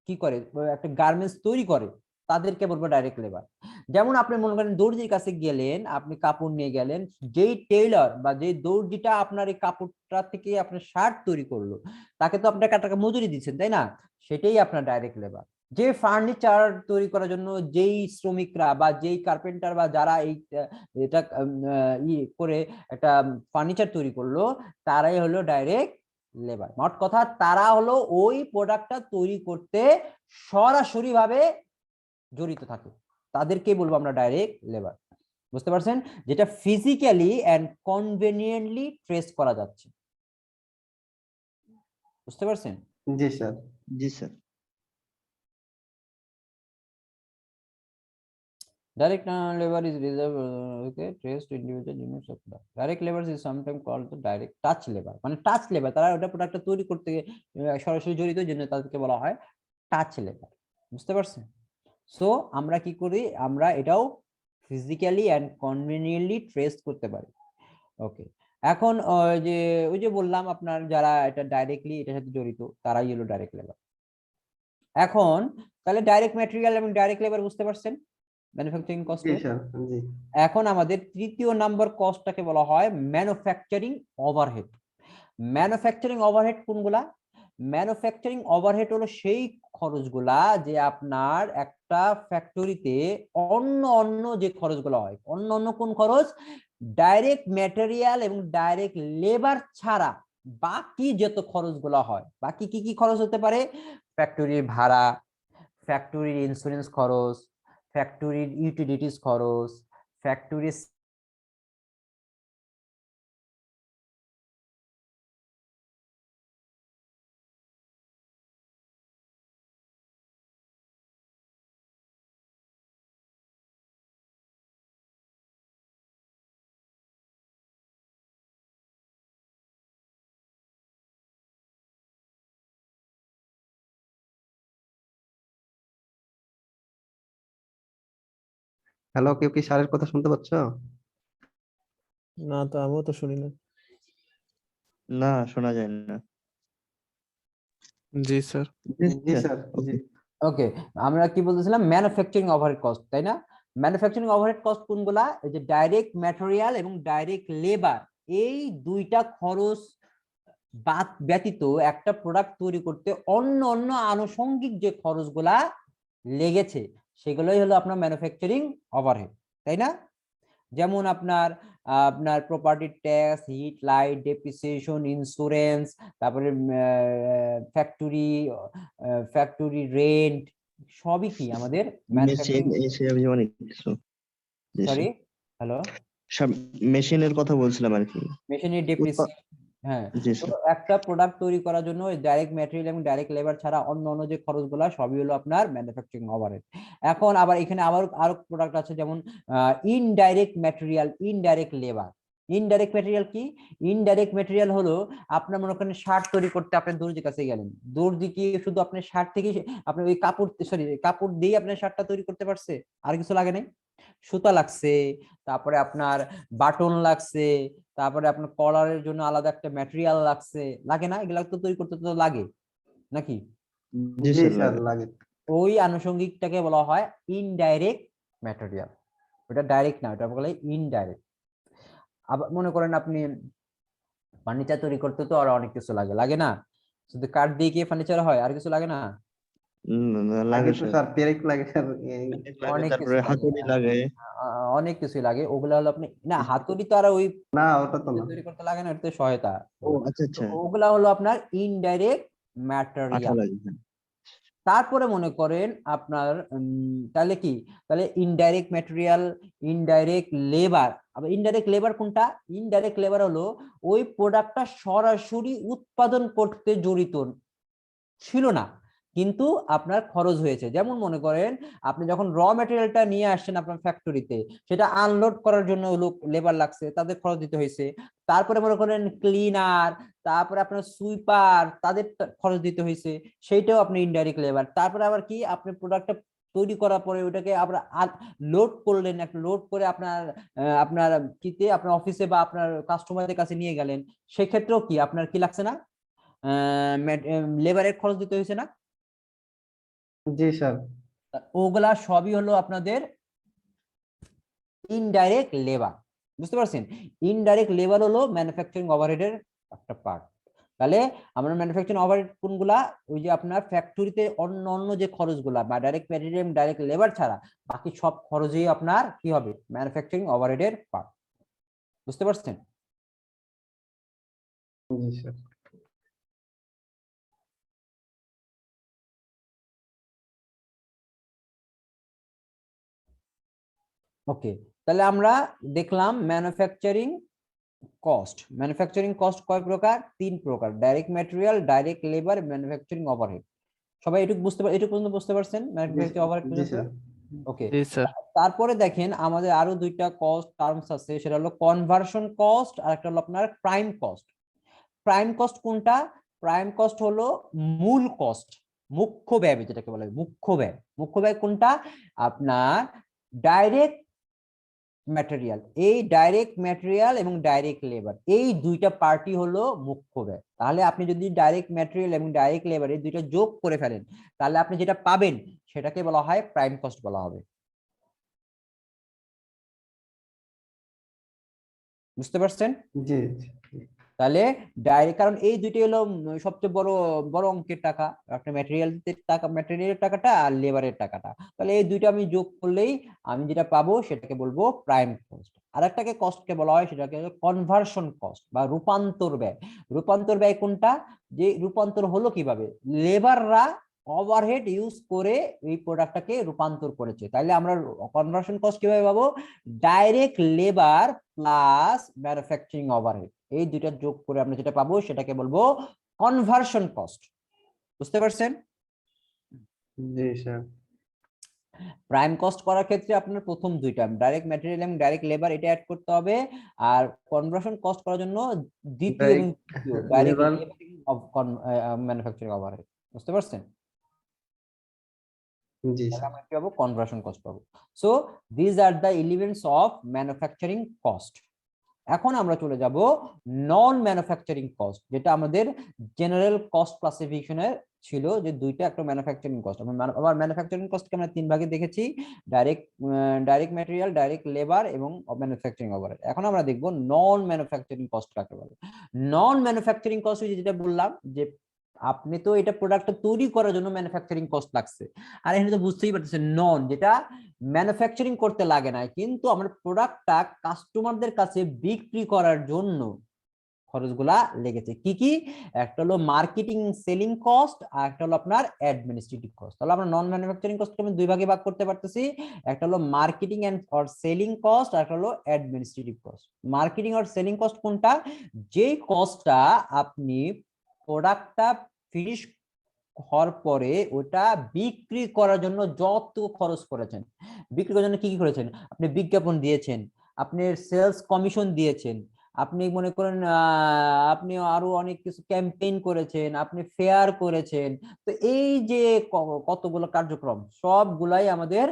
কি করে, একটা গার্মেন্টস তৈরি করে, তাদেরকে বলবো ডাইরেক্ট লেবার। যেমন আপনি মনে করেন দর্জির কাছে গেলেন, আপনি কাপড় নিয়ে গেলেন, যেই টেইলর বা যেই দর্জিটা আপনার এই কাপড়টা থেকে আপনার শার্ট তৈরি করলো, তাকে তো আপনার টাকা মজুরি দিচ্ছেন, তাই না? সেটাই আপনার ডাইরেক্ট লেবার। যে ফার্নিচার তৈরি করার জন্য যেই শ্রমিকরা বা যেই কার্পেন্টার বা যারা এটা করে একটা ফার্নিচার তৈরি করলো, তারাই হলো ডাইরেক্ট লেবার। মোট কথা তারা হলো ওই প্রোডাক্টটা তৈরি করতে সরাসরি ভাবে জড়িত থাকে, তাদেরকে বলবো আমরা ডাইরেক্ট লেবার। বুঝতে পারছেন? যেটা ফিজিক্যালি এন্ড কনভেনিয়েন্টলি ট্রেস করা যাচ্ছে। বুঝতে পারছেন? জি স্যার। জি sir. Direct labor is reserved, okay, traced to individual units of product. Direct labor is sometimes called the direct touch labor. মানে টাচ লেবার, তারা ওটা প্রোডাক্টটা তৈরি করতে সরাসরি জড়িত, জন্য তাদেরকে বলা হয় টাচ লেবার। বুঝতে পারছেন? সো আমরা কি করি, আমরা এটাও ফিজিক্যালি এন্ড কনভেনিয়েন্টলি ট্রেস করতে পারি। ওকে, এখন ওই যে বললাম আপনার যারা এটা ডাইরেক্টলি এটার সাথে জড়িত, তারাই হলো ডাইরেক্ট লেবার। এখন তাহলে ডাইরেক্ট ম্যাটেরিয়াল এবং ডাইরেক্ট লেবার বুঝতে পারছেন ম্যানুফ্যাকচারিং কস্ট। জি স্যার। জি। এখন আমাদের তৃতীয় নাম্বার কস্টটাকে বলা হয় ম্যানুফ্যাকচারিং ওভারহেড। ম্যানুফ্যাকচারিং ওভারহেড কোনগুলা? ম্যানুফ্যাকচারিং ওভারহেড হলো সেই খরচগুলা যে আপনার একটা ফ্যাক্টরিতে অন্য যে খরচগুলো হয়, অন্য কোন খরচ? ডাইরেক্ট ম্যাটেরিয়াল এবং ডাইরেক্ট লেবার ছাড়া বাকি যত খরচগুলো হয়। বাকি কি কি খরচ হতে পারে? ফ্যাক্টরির ভাড়া, ফ্যাক্টরির ইন্স্যুরেন্স খরচ, ফ্যাক্টরির ইউটিলিটিস খরচ, ফ্যাক্টরির হ্যালো, কেউ কি স্যারের কথা শুনতে পাচ্ছ? না তো, আমিও তো শুনি না। না, শোনা যায় না। জি স্যার। জি স্যার। জি। ওকে, আমরা কি বলতেছিলাম? ম্যানুফ্যাকচারিং ওভারহেড কস্ট, তাই না? ম্যানুফ্যাকচারিং ওভারহেড কস্ট কোনগুলা? এই যে ডাইরেক্ট ম্যাটেরিয়াল এবং ডাইরেক্ট লেবার, এই দুইটা খরচ বাদ ব্যতীত একটা প্রোডাক্ট তৈরি করতে অন্য আনুষঙ্গিক যে খরচগুলা লেগেছে, সেগুলোই হলো আপনার ম্যানুফ্যাকচারিং ওভারহেড, তাই না? যেমন আপনার property tax, heat light depreciation, insurance, তারপরে ফ্যাক্টরি রেন্ট, সবই কি আমাদের মেশিন এসে আমি অনেক কিছু। জি সরি, স্যার। হ্যালো, সব মেশিনের কথা বলছিলাম আর কি। মেশিনের ডেপ্রিসিয়েশন। হ্যাঁ, জি তো স্যার। একটা প্রোডাক্ট তৈরি করার জন্য ডাইরেক্ট ম্যাটেরিয়াল এবং ডাইরেক্ট লেবার ছাড়া অন্য যে খরচগুলো সবই হলো আপনার ম্যানুফ্যাকচারিং ওভারহেড। এখন আবার এখানে আরো প্রোডাক্ট আছে, যেমন indirect material, indirect labour. Indirect material কি? ইনডাইরেক্ট ম্যাটেরিয়াল হলো আপনার মনে করেন শার্ট তৈরি করতে আপনি দর্জির কাছে গেলেন, দর্জি কি শুধু আপনার শার্ট থেকে আপনি ওই কাপড় দিয়ে আপনার শার্টটা তৈরি করতে পারছে? আর কিছু লাগে নাই? সুতা লাগছে, তারপরে আপনার বাটন লাগছে, তারপরে আপনার কলারের জন্য আলাদা একটা ম্যাটেরিয়াল লাগছে, লাগে না? এগুলা তো তৈরি করতে তো লাগে নাকি? জি জি স্যার স্যার লাগে। লাগে। ওই আনুষঙ্গিকটাকে বলা হয় ইনডাইরেক্ট ম্যাটেরিয়াল। ওটা ডাইরেক্ট না, ওটা বলে ইনডাইরেক্ট। আবার মনে করেন আপনি ফার্নিচার তৈরি করতে তো আর অনেক কিছু লাগে, লাগে না? শুধু কাঠ দিয়ে কি ফার্নিচার হয়, আর কিছু লাগে না? লাগে লাগে তো স্যার, স্যার, পেরেক লাগে স্যার। লাগে, অনেক তারপরে কিছু লাগে, হাতুড়ি লাগে। অনেক কিছুই লাগে। ওগুলা হলো আপনি না, হাতুড়ি তো আর ওই না ওটা তো না। তৈরি করতে লাগে না, এটা তো সহায়তা। ও আচ্ছা তো আচ্ছা, ওগুলা হলো আপনার ইনডাইরেক্ট আঠা ম্যাটেরিয়াল। লাগে, হ্যাঁ। তারপরে মনে করেন আপনার তাহলে কি, তাহলে ইনডাইরেক্ট ম্যাটেরিয়াল, ইনডাইরেক্ট লেবার। আবার ইনডাইরেক্ট লেবার কোনটা? ইনডাইরেক্ট লেবার হলো ওই প্রোডাক্টটা সরাসরি উৎপাদন করতে জড়িত ছিল না, কিন্তু আপনার খরচ হয়েছে। যেমন মনে করেন আপনি যখন র ম্যাটেরিয়ালটা নিয়ে আসছেন আপনার ফ্যাক্টরিতে, সেটা আনলোড করার জন্য লোক লেবার লাগছে, তাদের খরচ দিতে হয়েছে। তারপরে মনে করেন ক্লিনার, তারপরে আপনার সুইপার, তাদের খরচ দিতে হয়েছে, সেইটাও আপনি ইনডাইরেক্ট লেবার। তারপরে আবার কি, আপনি প্রোডাক্টটা তৈরি করার পরে ওটাকে আপনার লোড করলেন, একটা লোড করে আপনার আপনার কিতে আপনার অফিসে বা আপনার কাস্টমারদের কাছে নিয়ে গেলেন, সেক্ষেত্রেও কি আপনার কি লাগছে না, লেবারের খরচ দিতে হয়েছে না? জি স্যার। ওগুলা সবই হলো আপনাদের ইনডাইরেক্ট লেবার। বুঝতে পারছেন? ইনডাইরেক্ট লেবার হলো ম্যানুফ্যাকচারিং ওভারহেডের একটা পার্ট। তাহলে আমরা ম্যানুফ্যাকচারিং ওভারহেড কোনগুলা? ওই যে আপনার ফ্যাক্টরিতে অন্য অন্য যে খরচগুলা বা ডাইরেক্ট ম্যাটেরিয়াল, ডাইরেক্ট লেবার ছাড়া বাকি সব খরচই আপনার কি হবে? ম্যানুফ্যাকচারিং ওভারহেডের পার্ট। বুঝতে পারছেন? জি স্যার। ওকে, তাহলে আমরা দেখলাম ম্যানুফ্যাকচারিং কস্ট। ম্যানুফ্যাকচারিং কস্ট কয় প্রকার? 3 প্রকার: direct material, direct labour, manufacturing overhead. সবাই এটুকু এটুকু পর্যন্ত বুঝতে পারছেন ম্যানুফ্যাকচারিং ওভারহেড জি পর্যন্ত? স্যার। ওকে। জি স্যার। তারপরে দেখেন আমাদের আরো দুইটা কস্ট টার্মস আছে, সেটা হলো কনভার্সন কস্ট আর একটা হলো আপনার প্রাইম কস্ট। প্রাইম কস্ট কোনটা? প্রাইম কস্ট হলো মূল কস্ট, মুখ্য ব্যয় যেটাকে বলা হয় মুখ্য ব্যয়। মুখ্য ব্যয় কোনটা? আপনার ডাইরেক্ট ম্যাটেরিয়াল, এই ডাইরেক্ট ম্যাটেরিয়াল এবং ডাইরেক্ট লেবার, এই দুইটা পার্টি হলো মুখ্য ব্যয়। তাহলে আপনি যদি ডাইরেক্ট ম্যাটেরিয়াল এবং ডাইরেক্ট লেবার এই দুইটা যোগ করে ফেলেন, তাহলে আপনি যেটা পাবেন সেটাকে বলা হয় প্রাইম কস্ট বলা হবে। বুঝতে পারছেন? জি। তাহলে ডাইরেক্ট, কারণ এই দুইটাই হলো সবচেয়ে বড় বড় অঙ্কের টাকা, আপনার ম্যাটেরিয়ালের টাকা, ম্যাটেরিয়ালের টাকাটা আর লেবারের টাকাটা। তাহলে এই দুইটা আমি যোগ করলেই আমি যেটা পাবো সেটাকে বলবো প্রাইম কস্ট। আর একটাকে কস্টকে বলা হয় সেটাকে কনভার্সন কস্ট বা রূপান্তর ব্যয়। রূপান্তর ব্যয় কোনটা? যে রূপান্তর হলো কিভাবে, লেবাররা ওভারহেড ইউজ করে এই প্রোডাক্টটাকে রূপান্তর করেছে। তাহলে আমরা কনভার্সন কস্ট কিভাবে পাবো? Direct labour plus manufacturing overhead, এই দুইটা যোগ করে আমরা যেটা পাবো সেটাকে বলবো কনভার্সন কস্ট। বুঝতে পারছেন? জি স্যার। প্রাইম কস্ট করার ক্ষেত্রে আপনার প্রথম দুইটা ডাইরেক্ট ম্যাটেরিয়াল এবং ডাইরেক্ট লেবার এটা অ্যাড করতে হবে, আর কনভার্সন কস্ট করার জন্য দ্বিতীয় এবং তৃতীয় direct labour. Labour of manufacturing overhead. বুঝতে পারছেন? জি তাহলে স্যার। আমরা কি পাবো? কনভার্সন কস্ট পাবো। So this are the elements of manufacturing cost. এখন আমরা চলে যাব নন ম্যানুফ্যাকচারিং কস্ট, যেটা আমাদের জেনারেল কস্ট ক্লাসিফিকেশনের ছিল যে দুইটা, একটা ম্যানুফ্যাকচারিং কস্ট। আবার ম্যানুফ্যাকচারিং কস্টকে আমরা তিন ভাগে দেখেছি: ডাইরেক্ট ম্যাটেরিয়াল, ডাইরেক্ট লেবার এবং ম্যানুফ্যাকচারিং ওভারহেড। এখন আমরা দেখব নন ম্যানুফ্যাকচারিং কস্ট কাকে বলে। নন ম্যানুফ্যাকচারিং কস্ট যেটা বললাম যে আপনি তো এটা প্রোডাক্টটা তৈরি করার জন্য ম্যানুফ্যাকচারিং কস্ট লাগছে, আর এখানে তো বুঝতেই পারতেছেন নন, যেটা ম্যানুফ্যাকচারিং করতে লাগে না, কিন্তু আমার প্রোডাক্টটা কাস্টমারদের কাছে বিক্রি করার জন্য খরচগুলা লেগেছে। কি কি? একটা হলো মার্কেটিং সেলিং কস্ট, আর একটা হলো আপনার অ্যাডমিনিস্ট্রেটিভ কস্ট। তাহলে আমরা নন ম্যানুফ্যাকচারিং কস্টকে আমি দুই ভাগে ভাগ করতে পারতেছি, একটা হলো marketing and or selling cost, আর একটা হলো administrative cost. Marketing or selling cost কোনটা? যেই কস্টটা আপনি প্রোডাক্টটা ফিনিশ হওয়ার পরে ওটা বিক্রি করার জন্য যত খরচ করেছেন, বিক্রি করার জন্য কি কি করেছেন, আপনি বিজ্ঞাপন দিয়েছেন, আপনি সেলস কমিশন দিয়েছেন, আপনি মনে করেন আপনি আরো অনেক কিছু ক্যাম্পেইন করেছেন, আপনি ফেয়ার করেছেন। তো এই যে কতগুলো কার্যক্রম সবগুলাই আমাদের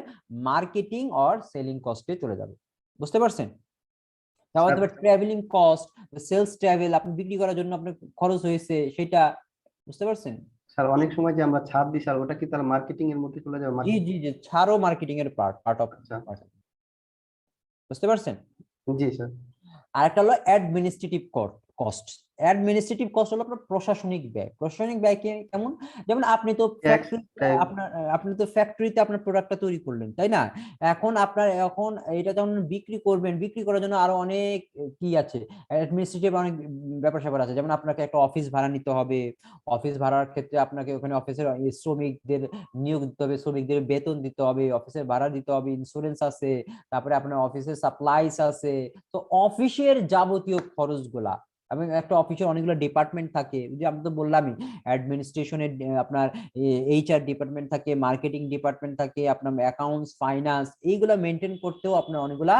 মার্কেটিং অর সেলিং কস্টে চলে যাবে। বুঝতে পারছেন? তারপর ট্রাভেলিং কস্ট, সেলস ট্রাভেল, আপনি বিক্রি করার জন্য আপনার খরচ হয়েছে সেটা। বুঝতে পারছেন? স্যার অনেক সময় যে আমরা ছাড় দিই স্যার, ওটা কি তাহলে মার্কেটিং এর মধ্যে চলে যাবে? জি জি জি, ছাড়ও মার্কেটিং এর পার্ট অফ। আচ্ছা, বুঝতে পারছেন? জি স্যার। আর একটা হলো অ্যাডমিনিস্ট্রেটিভ কস্ট। অ্যাডমিনিস্ট্রেটিভ কস্ট হলো আপনার প্রশাসনিক ব্যয়। প্রশাসনিক ব্যয় কেমন? যেমন আপনি তো ট্যাক্স টাইপ। আপনি তো ফ্যাক্টরিতে আপনার প্রোডাক্টটা তৈরি করলেন, তাই না? এখন এটা যখন বিক্রি করবেন, বিক্রি করার জন্য আরো অনেক কি আছে, অ্যাডমিনিস্ট্রেটিভ অনেক ব্যাপার স্যাপার আছে। যেমন আপনাকে একটা অফিস ভাড়া নিতে হবে। অফিস ভাড়ার ক্ষেত্রে আপনাকে ওখানে অফিসের শ্রমিকদের নিয়োগ দিতে হবে, শ্রমিকদের বেতন দিতে হবে, অফিসের ভাড়া দিতে হবে, ইন্স্যুরেন্স আছে, তারপরে আপনার অফিসের সাপ্লাইস আছে। তো অফিসের যাবতীয় খরচগুলা, এবং একটা অফিসের অনেকগুলো ডিপার্টমেন্ট থাকে, যে আমি তো বললামই, অ্যাডমিনিস্ট্রেশনের আপনার এইচআর ডিপার্টমেন্ট থাকে, মার্কেটিং ডিপার্টমেন্ট থাকে, আপনার অ্যাকাউন্টস, ফাইন্যান্স, এইগুলা মেনটেন করতেও আপনার অনেকগুলা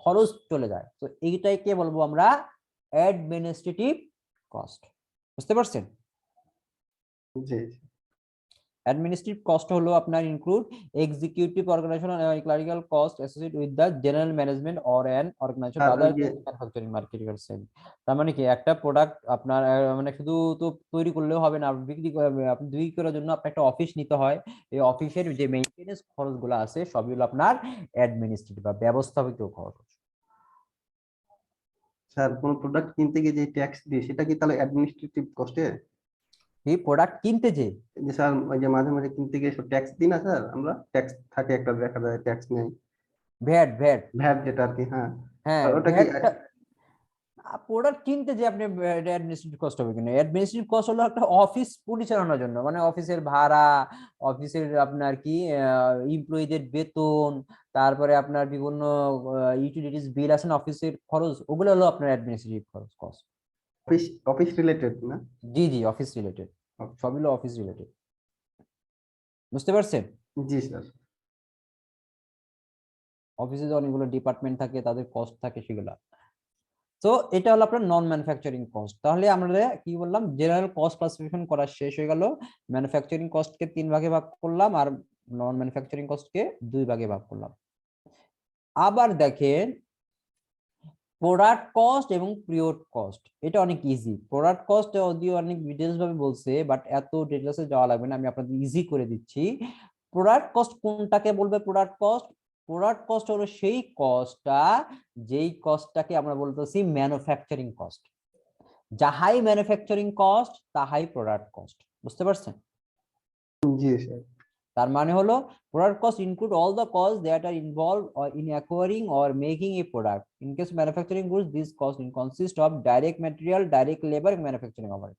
খরচ চলে যায়। তো এইটাকে বলবো আমরা অ্যাডমিনিস্ট্রেটিভ কস্ট। বুঝতে পারছেন? জি। Administrative cost হলো আপনার include executive organizational and clerical cost associated with the general management or an organization sir other ওই যে than manufacturing, marketing or selling। তার মানে কি, একটা প্রোডাক্ট আপনার মানে শুধু তো তৈরি করলেও হবে না, আপনি বিক্রি করার জন্য আপনার একটা অফিস নিতে হয়। এই অফিসের যে মেইনটেনেন্স খরচগুলো আছে সবই হলো আপনার অ্যাডমিনিস্ট্রেটিভ বা ব্যবস্থাপকীয় খরচ। স্যার কোন প্রোডাক্ট কিনতে গিয়ে যে ট্যাক্স দিই, সেটা কি তাহলে অ্যাডমিনিস্ট্রেটিভ কস্টে? এই প্রোডাক্ট কিনতে যে যে স্যার ওই যে মাঝে মাঝে কিনতে গিয়ে সব ট্যাক্স দিই না স্যার, আমরা ট্যাক্স থাকে একটা, দেখা যায় ট্যাক্স নেই, ভ্যাট ভ্যাট ভ্যাট যেটা আর কি। হ্যাঁ হ্যাঁ, স্যার, ওটা কি? ভ্যাট প্রোডাক্ট কিনতে যে আপনি অ্যাডমিনিস্ট্রেটিভ কস্ট হবে কিনা, অ্যাডমিনিস্ট্রেটিভ কস্ট হলো একটা অফিস পরিচালনার জন্য, মানে অফিসের ভাড়া, অফিসের আপনার কি এমপ্লয়ীদের বেতন, তারপরে আপনার বিভিন্ন ইউটিলিটিস বিল আছে না, অফিসের খরচ, ওগুলো হলো আপনার অ্যাডমিনিস্ট্রেটিভ খরচ কস্ট। অফিস অফিস রিলেটেড না? জি জি, অফিস রিলেটেড, সবই হলো অফিস রিলেটেড। বুঝতে পারছেন? জি স্যার। অফিসে যে অনেকগুলো ডিপার্টমেন্ট থাকে, তাদের কস্ট থাকে, সেগুলো। তো এটা হলো আপনার নন ম্যানুফ্যাকচারিং কস্ট। তাহলে আমরা কি বললাম, জেনারেল কস্ট ক্লাসিফিকেশন করা শেষ হয়ে গেল। ম্যানুফ্যাকচারিং কস্টকে 3 ভাগে ভাগ করলাম, আর নন ম্যানুফ্যাকচারিং কস্টকে 2 ভাগে ভাগ করলাম। আবার দেখেন, প্রোডাক্ট কস্ট এবং পিরিয়ড কস্ট, এটা অনেক ইজি। প্রোডাক্ট কস্ট যদিও অনেক ডিটেইলস ভাবে বলছে, বাট এত ডিটেইলসে যাওয়া লাগবে না, আমি আপনাদের ইজি করে দিচ্ছি। প্রোডাক্ট কস্ট কোনটাকে বলবে? প্রোডাক্ট কস্ট হলো সেই কস্টটা, যেই কস্টটাকে আমরা বলতেছি ম্যানুফ্যাকচারিং কস্ট। যাহাই ম্যানুফ্যাকচারিং কস্ট তাহাই প্রোডাক্ট কস্ট। বুঝতে পারছেন? জি স্যার। তার মানে হলো product cost include all the cost that are involve in acquiring or making a product. In case manufacturing goods, this cost consist of direct material, direct labour, manufacturing overhead.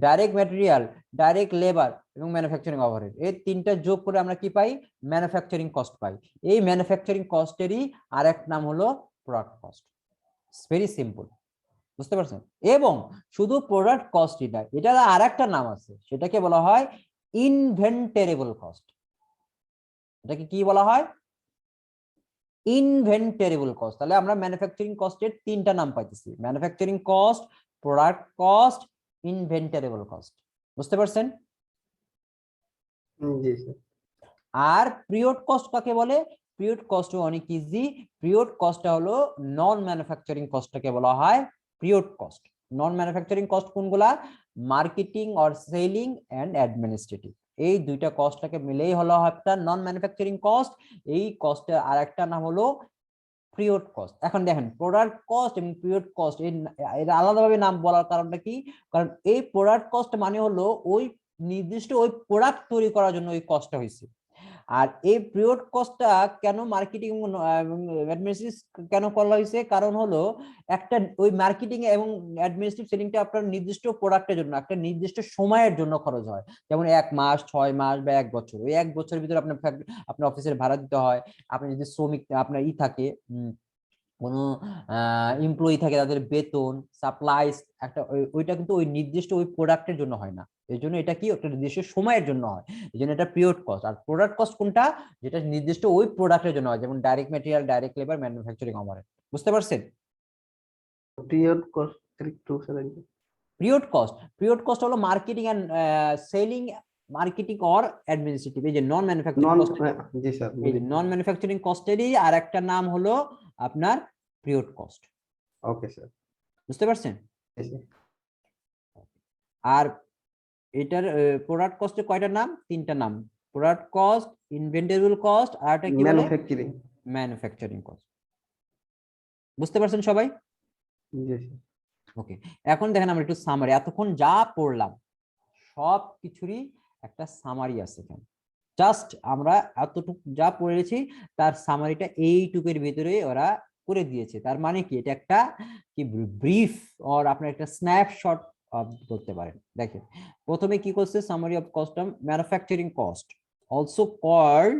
Direct material, direct labour এবং ম্যানুফ্যাকচারিং ওভারহেড, এই তিনটা যোগ করে আমরা কি পাই? ম্যানুফ্যাকচারিং কস্ট পাই। এই ম্যানুফ্যাকচারিং কস্টেরই আরেক নাম হলো প্রোডাক্ট কস্ট। Very simple. বুঝতে পারছেন? এবং শুধু প্রোডাক্ট কস্টই না, এটার আর একটা নাম আছে, সেটাকে বলা হয় ইনভেন্টেবল কস্ট। এটাকে কি বলা হয়? Inventoriable cost. তাহলে আমরা ম্যানুফ্যাকচারিং কস্টের 3টা নাম পাইতেছি: manufacturing cost, product cost, inventoriable cost. বুঝতে পারছেন? জি স্যার। আর পিরিয়ড কস্ট কাকে বলে? পিরিয়ড কস্ট অনেক ইজি। পিরিয়ড কস্টটা হলো নন ম্যানুফ্যাকচারিং কস্টটাকে বলা হয় period cost. Non manufacturing cost কোনগুলা? Marketing or selling and administrative, এই দুইটা কস্টটাকে মিলেই হলো একটা নন ম্যানুফ্যাকচারিং কস্ট। এই কস্টের আরেকটা নাম হলো পিরিয়ড কস্ট। এখন দেখেন, প্রোডাক্ট কস্ট এবং পিরিয়ড কস্ট এর আলাদাভাবে নাম বলার কারণটা কি? কারণ এই প্রোডাক্ট কস্ট মানে হলো ওই নির্দিষ্ট ওই প্রোডাক্ট তৈরি করার জন্য ওই কস্টটা হয়েছে। আর এই পিরিয়ড কস্টটা কেন মার্কেটিং এবং অ্যাডমিনিস্ট্রেটিভ কেন করা হয়েছে? কারণ হলো একটা ওই মার্কেটিং এবং অ্যাডমিনিস্ট্রেটিভ সেলিংটা আপনার নির্দিষ্ট প্রোডাক্টের জন্য একটা নির্দিষ্ট সময়ের জন্য খরচ হয়। যেমন 1 মাস, 6 মাস বা 1 বছর। ওই 1 বছরের ভিতরে আপনার অফিসের ভাড়া দিতে হয়। আপনি যদি শ্রমিক আপনার থাকে, কোনো এমপ্লয়ি থাকে, তাদের বেতন, সাপ্লাইস, একটা ওইটা কিন্তু ওই নির্দিষ্ট ওই প্রোডাক্টের জন্য হয় না। এই জন্য এটা কি একটা নির্দিষ্ট সময়ের জন্য হয়, এই জন্য এটা পিরিয়ড কস্ট। আর প্রোডাক্ট কস্ট কোনটা? যেটা নির্দিষ্ট ওই প্রোডাক্টের জন্য হয়, যেমন direct material, direct labour, manufacturing overhead. বুঝতে পারছেন? পিরিয়ড কস্ট একটু স্যার। পিরিয়ড কস্ট হলো marketing and selling, marketing or administrative. এই যে নন ম্যানুফ্যাকচারিং নন, কস্ট, জি স্যার। এই যে নন ম্যানুফ্যাকচারিং কস্টেরই আর একটা নাম হলো আপনার পিরিয়ড কস্ট। Okay sir. বুঝতে পারছেন? জি স্যার। আর এটার প্রোডাক্ট কস্টের কয়টা নাম? তিনটা নাম। প্রোডাক্ট কস্ট, ইনভেন্টরি কস্ট, আর একটা কি বলে? ম্যানুফ্যাকচারিং। Manufacturing cost. বুঝতে পারছেন সবাই? জি স্যার। ওকে, এখন দেখেন আমরা একটু সামারি, এতক্ষণ যা পড়লাম সব কিছুরই একটা সামারি আছে এখানে। জাস্ট আমরা এতটুকু যা পড়েছি তার সামারিটা এইটুকুর ভিতরে ওরা করে দিয়েছে। তার মানে কি, এটা একটা কি ব্রিফ অর আপনার একটা স্ন্যাপশট বলতে পারেন। দেখেন প্রথমে কি করছে, summary of cost of manufacturing cost also called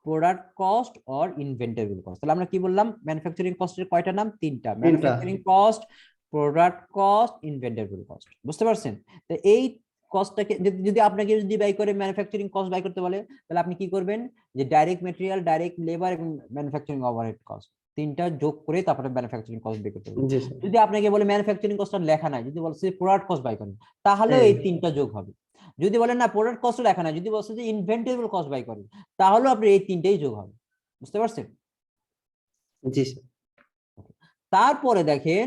product cost or inventory cost. তাহলে আমরা কি বললাম, ম্যানুফ্যাকচারিং কস্টের কয়টা নাম? তিনটা। Manufacturing cost, product cost, inventory cost. বুঝতে পারছেন? তো এই কস্টটাকে যদি আপনাকে যদি বাই করে ম্যানুফ্যাকচারিং কস্ট বাই করতে বলে, তাহলে আপনি কি করবেন, যে ডাইরেক্ট ম্যাটেরিয়াল, ডাইরেক্ট লেবার এবং ম্যানুফ্যাকচারিং ওভারহেড কস্ট তিনটা যোগ করে তারপরে ম্যানুফ্যাকচারিং কস্ট বের করতে হবে। জি স্যার। যদি আপনাকে বলে ম্যানুফ্যাকচারিং কস্ট লেখা নাই, যদি বলছে প্রোডাক্ট কস্ট বাই করেন, তাহলে এই তিনটা যোগ হবে। যদি বলেন না প্রোডাক্ট কস্ট লেখা নাই, যদি বলছে যে ইনভেন্টরি কস্ট বাই করেন, তাহলে আপনি এই তিনটাই যোগ হবে। বুঝতে পারছেন? জি স্যার। তারপরে দেখেন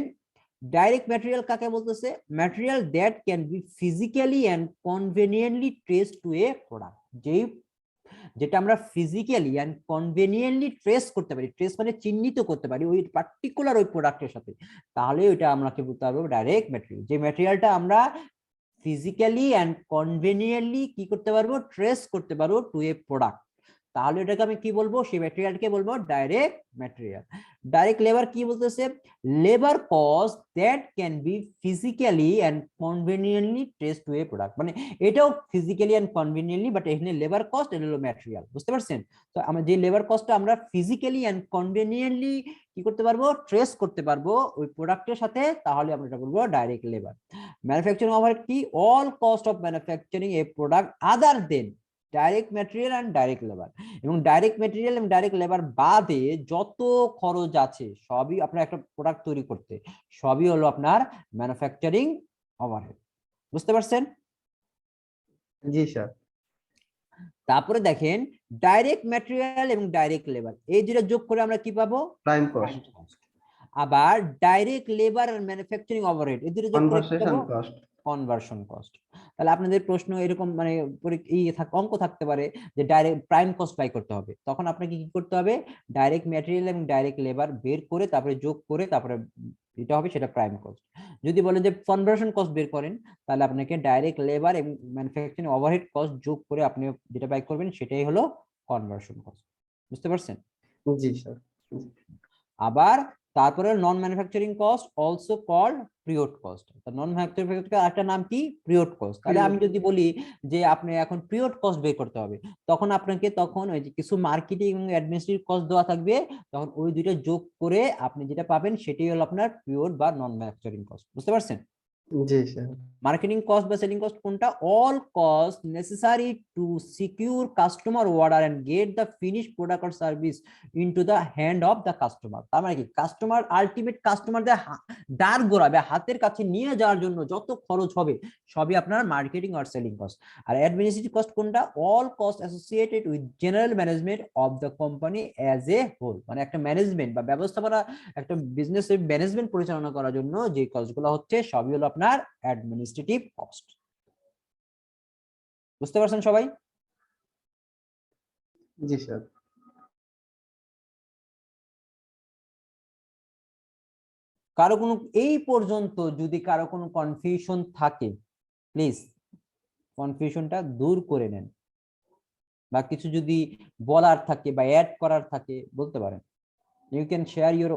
ডাইরেক্ট ম্যাটেরিয়াল কাকে বলতেছে? Material that can be physically and conveniently trace to a product. যেটা আমরা ফিজিক্যালি এন্ড কনভেনিয়েন্টলি ট্রেস করতে পারি, ট্রেস মানে চিহ্নিত করতে পারি ওই পার্টিকুলার ওই প্রোডাক্টের সাথে, তাহলে ওইটা আমরা কি বলতে পারবো, ডাইরেক্ট ম্যাটেরিয়াল। যে ম্যাটেরিয়ালটা আমরা ফিজিক্যালি এন্ড কনভেনিয়েন্টলি কি করতে পারবো, ট্রেস করতে পারবো টু এ প্রোডাক্ট, তাহলে এটাকে আমি কি বলবো, সেই ম্যাটেরিয়ালকে বলবো ডাইরেক্ট ম্যাটেরিয়াল। ডাইরেক্ট লেবার কি বলতেছে? Labour cost that can be physically and conveniently trace to a product, মানে এটাও ফিজিক্যালি এন্ড কনভেনিয়েন্টলি, বাট এখানে লেবার কস্ট, এটা হলো ম্যাটেরিয়াল। বুঝতে পারছেন? তো আমরা যে লেবার কস্টটা আমরা ফিজিক্যালি এন্ড কনভেনিয়েন্টলি কি করতে পারবো, ট্রেস করতে পারবো ওই প্রোডাক্টের সাথে, তাহলে আমরা এটা বলবো ডাইরেক্ট লেবার। ম্যানুফ্যাকচারিং ওভারহেড কি? All cost of manufacturing a product other than direct material and direct labour. এবং ডাইরেক্ট ম্যাটেরিয়াল এবং ডাইরেক্ট লেবার বাদে যত খরচ আছে সবই আপনার একটা প্রোডাক্ট তৈরি করতে, সবই হলো আপনার ম্যানুফ্যাকচারিং ওভারহেড। বুঝতে পারছেন? জি স্যার। তারপরে দেখেন ডাইরেক্ট ম্যাটেরিয়াল এবং ডাইরেক্ট লেবার এই দুটো যোগ করে আমরা কি পাবো, প্রাইম কস্ট। আবার ডাইরেক্ট লেবার আর ম্যানুফ্যাকচারিং ওভারহেড এই দুটো যোগ করে কি কনভার্সেশন পাবো, কস্ট। Conversion cost. তাহলে আপনাদের প্রশ্ন এরকম মানে অঙ্ক থাকতে পারে যে ডাইরেক্ট প্রাইম কস্ট বাই করতে হবে, তখন আপনাকে কি করতে হবে, ডাইরেক্ট ম্যাটেরিয়াল এবং ডাইরেক্ট লেবার বের করে তারপরে যোগ করে তারপরে এটা হবে, সেটা প্রাইম কস্ট। যদি বলেন যে কনভার্সন কস্ট বের করেন, তাহলে আপনাকে ডাইরেক্ট লেবার এবং ম্যানুফ্যাকচারিং ওভারহেড কস্ট যোগ করে আপনি যেটা বাই করবেন সেটাই হলো কনভার্সন কস্ট। বুঝতে পারছেন? জি স্যার। আবার তারপরে non manufacturing cost also called period cost. Non manufacturing একটা নাম কি, পিরিয়ড কস্ট। তাহলে আমি যদি বলি যে আপনি এখন পিরিয়ড কস্ট বের করতে হবে, তখন আপনাকে তখন ওই যে কিছু মার্কেটিং এবং অ্যাডমিনিস্ট্রেটিভ কস্ট দেওয়া থাকবে, তখন ওই দুইটা যোগ করে আপনি যেটা পাবেন সেটাই হলো আপনার পিরিয়ড বা নন ম্যানুফ্যাকচারিং কস্ট। বুঝতে পারছেন? জি স্যার। মার্কেটিং কস্ট বা সেলিং কস্ট কোনটা? All cost necessary to secure customer order and get the finish product or service into the hand of the customer. তার মানে কি, কাস্টমার আলটিমেট কাস্টমারদের দ্বার গোড়াবে হাতের কাছে নিয়ে যাওয়ার জন্য যত খরচ হবে সবই আপনার মার্কেটিং আর সেলিং কস্ট। আর অ্যাডমিনিস্ট্রেটিভ কস্ট কোনটা? All cost associated with general management of the company as a whole, মানে একটা ম্যানেজমেন্ট বা ব্যবস্থাপনা, একটা বিজনেস ম্যানেজমেন্ট পরিচালনা করার জন্য যে কস্টগুলো হচ্ছে সবই হলো আপনার অ্যাডমিনিস্ট্রেটিভ কস্ট। বুঝতে পারছেন সবাই? জি স্যার। কারো কোনো এই পর্যন্ত যদি কারো কোনো কনফিউশন থাকে, প্লিজ কনফিউশনটা দূর করে নেন, বা কিছু যদি বলার থাকে বা অ্যাড করার থাকে বলতে পারেন। You can share your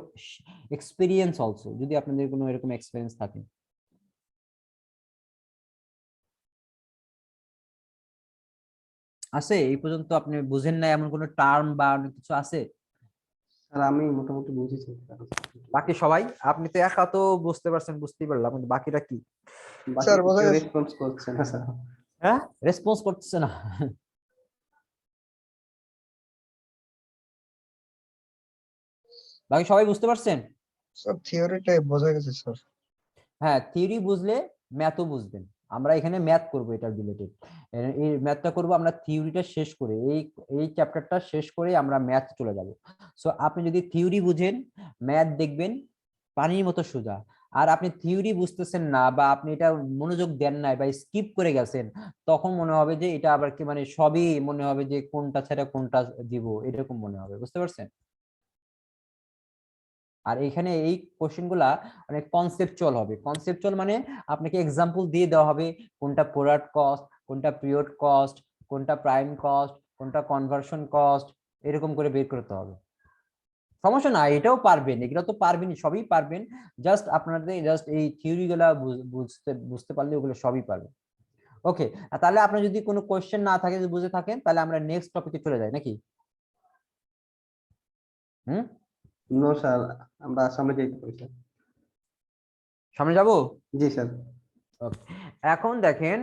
experience also, যদি আপনাদের কোনো এরকম এক্সপিরিয়েন্স থাকে। আছে এই পর্যন্ত আপনি বুঝেন না এমন কোনো টার্ম বা অনেক কিছু আছে? স্যার আমি মোটামুটি বুঝেছি। বাকি সবাই, আপনি তো একা তো বুঝতে পারছেন, বুঝতেই পারলাম, কিন্তু বাকিটা কি? স্যার বোঝা গেছে। রেসপন্স করছে না স্যার। হ্যাঁ, রেসপন্স করতেছে না। বাকি সবাই বুঝতে পারছেন? স্যার থিওরিটাই বোঝা গেছে স্যার। হ্যাঁ, থিওরি বুঝলে ম্যাথও বুঝবেন। আমরা এখানে ম্যাথ করব, এটার রিলেটেড এই ম্যাথটা করব আমরা থিওরিটা শেষ করে, এই চ্যাপ্টারটা শেষ করে আমরা ম্যাথ চলে যাব। সো আপনি যদি থিওরি বুঝেন, ম্যাথ দেখবেন পানির মতো সোজা। আর আপনি থিওরি বুঝতেছেন না বা আপনি এটা মনোযোগ দেন নাই বা স্কিপ করে গেছেন, তখন মনে হবে যে এটা আবার কি মানে সবই মনে হবে যে কোনটা ছেড়ে কোনটা দিব, এরকম মনে হবে। বুঝতে পারছেন? আর এখানে এই কোশ্চেন গুলা অনেক কনসেপচুয়াল হবে। কনসেপচুয়াল মানে আপনাকে এক্সাম্পল দিয়ে দেওয়া হবে কোনটা প্রোডাক্ট কস্ট, কোনটা পিরিয়ড কস্ট, কোনটা প্রাইম কস্ট, কোনটা কনভার্সন কস্ট, এরকম করে বের করতে হবে। সমস্যা না, এটাও পারবেন, এগুলো তো পারবেন, সবই পারবেন। জাস্ট আপনাদের জাস্ট এই থিওরি গুলা বুঝতে বুঝতে পারলে ওগুলো সবই পারবেন। ওকে, তাহলে আপনার যদি কোনো কোশ্চেন না থাকে, যদি বুঝে থাকেন, তাহলে আমরা নেক্সট টপিকে চলে যাই নাকি? হুম, নো স্যার, আমরা সামনে যাইতে পারি স্যার। সামনে যাব। জি স্যার। এখন দেখেন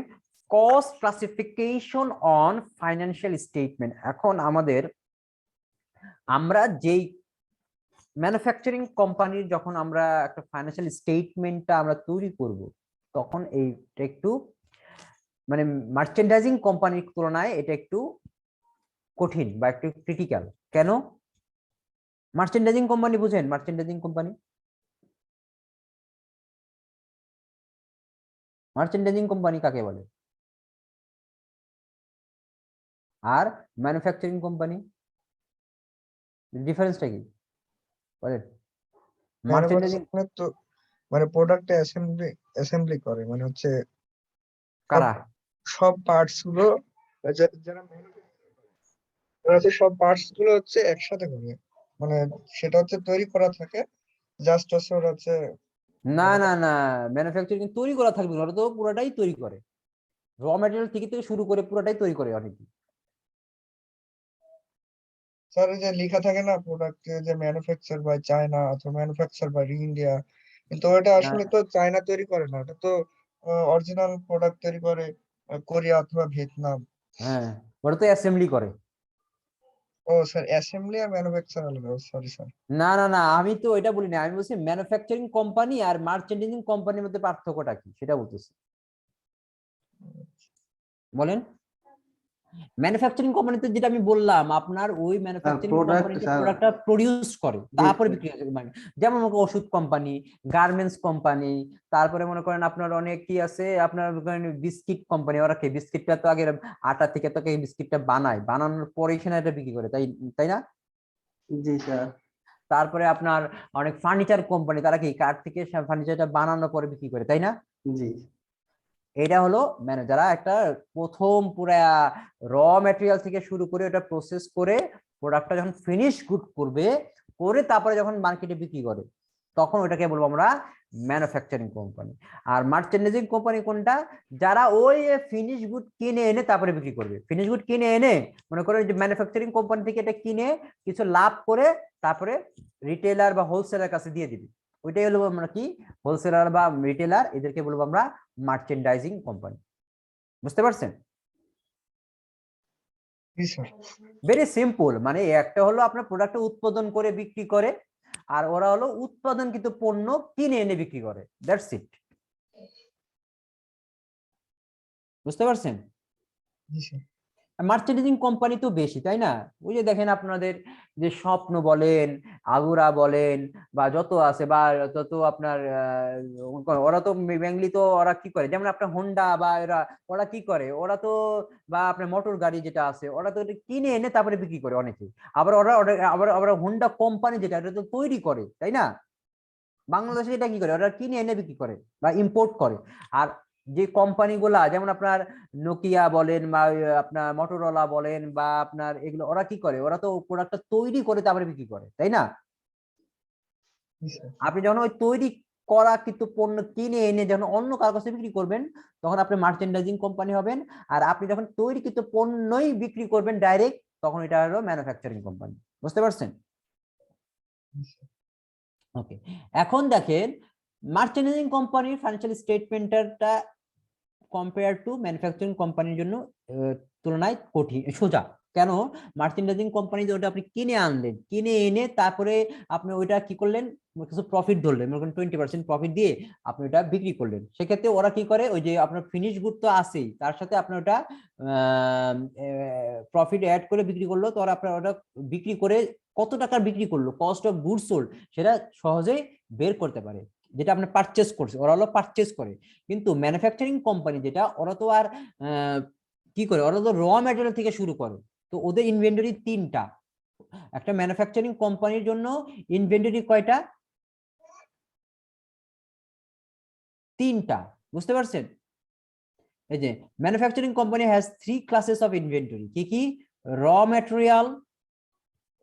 cost classification on financial statement. এখন আমরা যেই ম্যানুফ্যাকচারিং কোম্পানির যখন আমরা একটা ফাইন্যান্সিয়াল স্টেটমেন্টটা আমরা তৈরি করব, তখন এইটা একটু মানে মার্চেন্ডাইজিং কোম্পানির তুলনায় এটা একটু কঠিন বা একটু ক্রিটিক্যাল। কেন? মার্চেন্ডাইজিং কোম্পানি বুঝেন? মার্চেন্ডাইজিং কোম্পানি, মার্চেন্ডাইজিং কোম্পানি কাকে বলে? আর ম্যানুফ্যাকচারিং কোম্পানি, ডিফারেন্সটা কি বলেন? মার্চেন্ডাইজিং ম্যানুফ্যাকচারিং তো মানে প্রোডাক্ট অ্যাসেম্বলি করে, মানে হচ্ছে কারা? সব পার্টস গুলো যারা ওরা হচ্ছে সব পার্টস গুলো হচ্ছে একসাথে করে, মানে সেটা হচ্ছে তৈরি করা থাকে, জাস্ট হচ্ছে ওরা হচ্ছে না মানে না না, ম্যানুফ্যাকচারিং তৈরি করা থাকবে না, ওরা তো পুরোটাই তৈরি করে, র ম্যাটেরিয়াল থেকে শুরু করে পুরোটাই তৈরি করে অনেকে। স্যার যে লেখা থাকে না প্রোডাক্ট যে ম্যানুফ্যাকচার বাই চায়না অথবা ম্যানুফ্যাকচার বাই ইন্ডিয়া, কিন্তু ওটা আসলে তো চায়না তৈরি করে না, এটা তো অরিজিনাল প্রোডাক্ট তৈরি করে কোরিয়া অথবা ভিয়েতনাম। হ্যাঁ, ওরা তো অ্যাসেম্বলি করে। ও স্যার, অ্যাসেম্বলি আর ম্যানুফ্যাকচার আলাদা, সরি স্যার। না না না, আমি তো এটা বলি না, আমি বলছি ম্যানুফ্যাকচারিং কোম্পানি আর মার্চেন্ডাইজিং কোম্পানির মধ্যে পার্থক্যটা কি সেটা বলতেছি। বলেন। ম্যানুফ্যাকচারিং কোম্পানিতে যেটা আমি বললাম, আপনার ওই ম্যানুফ্যাকচারিং প্রোডাক্ট কোম্পানি যে স্যার। প্রোডাক্টটা প্রডিউস করে জি তারপরে স্যার। বিক্রি করে, মানে যেমন মনে করেন ওষুধ কোম্পানি, গার্মেন্টস কোম্পানি, তারপরে মনে করেন আপনার অনেক কি আছে, আপনার বিস্কিট কোম্পানি, ওরা কি বিস্কিটটা তো আগে আটা থেকে তো বিস্কিটটা বানায়, বানানোর পরেই সেটা এটা বিক্রি করে, তাই তাই না? জি স্যার। তারপরে আপনার অনেক ফার্নিচার কোম্পানি, তারা কি কাঠ থেকে ফার্নিচারটা বানানোর পরে বিক্রি করে, তাই না? জি এটা হলো মানে যারা একটা প্রথম পুরা র ম্যাটেরিয়াল থেকে শুরু করে ওটা প্রসেস করে প্রোডাক্টটা যখন ফিনিশ গুড করবে, করে তারপরে যখন মার্কেটে বিক্রি করে, তখন ওটাকে বলবো আমরা ম্যানুফ্যাকচারিং কোম্পানি। আর মার্চেন্ডাইজিং কোম্পানি কোনটা? যারা ওই ফিনিশ গুড কিনে এনে তারপরে বিক্রি করবে। ফিনিশ গুড কিনে এনে মনে করো যে ম্যানুফ্যাকচারিং কোম্পানি থেকে এটা কিনে কিছু লাভ করে তারপরে রিটেলার বা হোলসেলার কাছে দিয়ে দিবি, ওইটাই হলো আমরা কি হোলসেলার বা রিটেলার, এদেরকে বলবো আমরা মার্চেন্ডাইজিং কোম্পানি। বুঝতে পারছেন? জি স্যার। ভেরি সিম্পল, মানে একটা হলো আপনার প্রোডাক্ট উৎপাদন করে বিক্রি করে, আর ওরা হলো উৎপাদনকৃত পণ্য কিনে এনে বিক্রি করে, দ্যাটস ইট। বুঝতে পারছেন? জি স্যার। মার্চেন্ডাইজিং কোম্পানি তো বেশি, তাই না? ওই যে দেখেন আপনাদের যে স্বপ্ন বলেন, আগুরা বলেন, বা যত আছে বা যত আপনার ওরা তো মেইনলি তো ওরা কি করে, যেমন আপনার হোন্ডা বা এরা, ওরা কি করে, ওরা তো বা আপনার মোটর গাড়ি যেটা আছে ওরা তো এটা কিনে এনে তারপরে বিক্রি করে অনেকে। আবার ওরা আবার আবার হোন্ডা কোম্পানি যেটা এটা তো তৈরি করে, তাই না? বাংলাদেশে এটা কি করে, ওরা কিনে এনে বিক্রি করে বা ইম্পোর্ট করে। আর যে কোম্পানিগুলা যেমন আপনার নোকিয়া বলেন বা আপনার মটোরোলা বলেন বা আপনার এগুলো, ওরা কি করে, ওরা তো প্রোডাক্টটা তৈরি করে তারপরে বিক্রি করে, তাই না? জি স্যার। আপনি যখন ওই তৈরি করা কিন্তু পণ্য কিনে এনে যখন অন্য কারো কাছে বিক্রি করবেন, তখন আপনি মার্চেন্ডাইজিং কোম্পানি হবেন। আর আপনি যখন তৈরিকৃত পণ্যই বিক্রি করবেন ডাইরেক্ট, তখন এটা হলো ম্যানুফ্যাকচারিং কোম্পানি। বুঝতে পারছেন? জি স্যার। ওকে, এখন দেখেন মার্চেন্ডাইজিং কোম্পানির ফাইন্যান্সিয়াল স্টেটমেন্টটা কম্পেয়ার টু ম্যানুফ্যাকচারিং কোম্পানির জন্য তুলনায় কঠিন সোজা। কেন? মার্চেন্ডাইজিং কোম্পানি ওটা আপনি কিনে আনলেন, কিনে এনে তারপরে আপনি ওইটা কি করলেন, কিছু প্রফিট ধরলেন, মনে করেন 20% প্রফিট দিয়ে আপনি ওটা বিক্রি করলেন। সেক্ষেত্রে ওরা কি করে, ওই যে আপনার ফিনিশ গুড তো আছেই, তার সাথে আপনার ওটা প্রফিট অ্যাড করে বিক্রি করলো, তো আপনার ওটা বিক্রি করে কত টাকার বিক্রি করলো, কস্ট অফ গুডস সোল্ড, সেটা সহজেই বের করতে পারে। যেটা আপনি পারচেজ করছে, ওরা হলো পারচেজ করে। কিন্তু ম্যানুফ্যাকচারিং কোম্পানি যেটা, ওরা তো আর কি করে, ওরা তো র ম্যাটেরিয়াল থেকে শুরু করে। তো ওদের ইনভেন্টরি 3টা। একটা ম্যানুফ্যাকচারিং কোম্পানির জন্য ইনভেন্টরি কয়টা? 3টা। বুঝতে পারছেন? এই যে manufacturing company has 3 classes of inventory. কি কি? Raw material,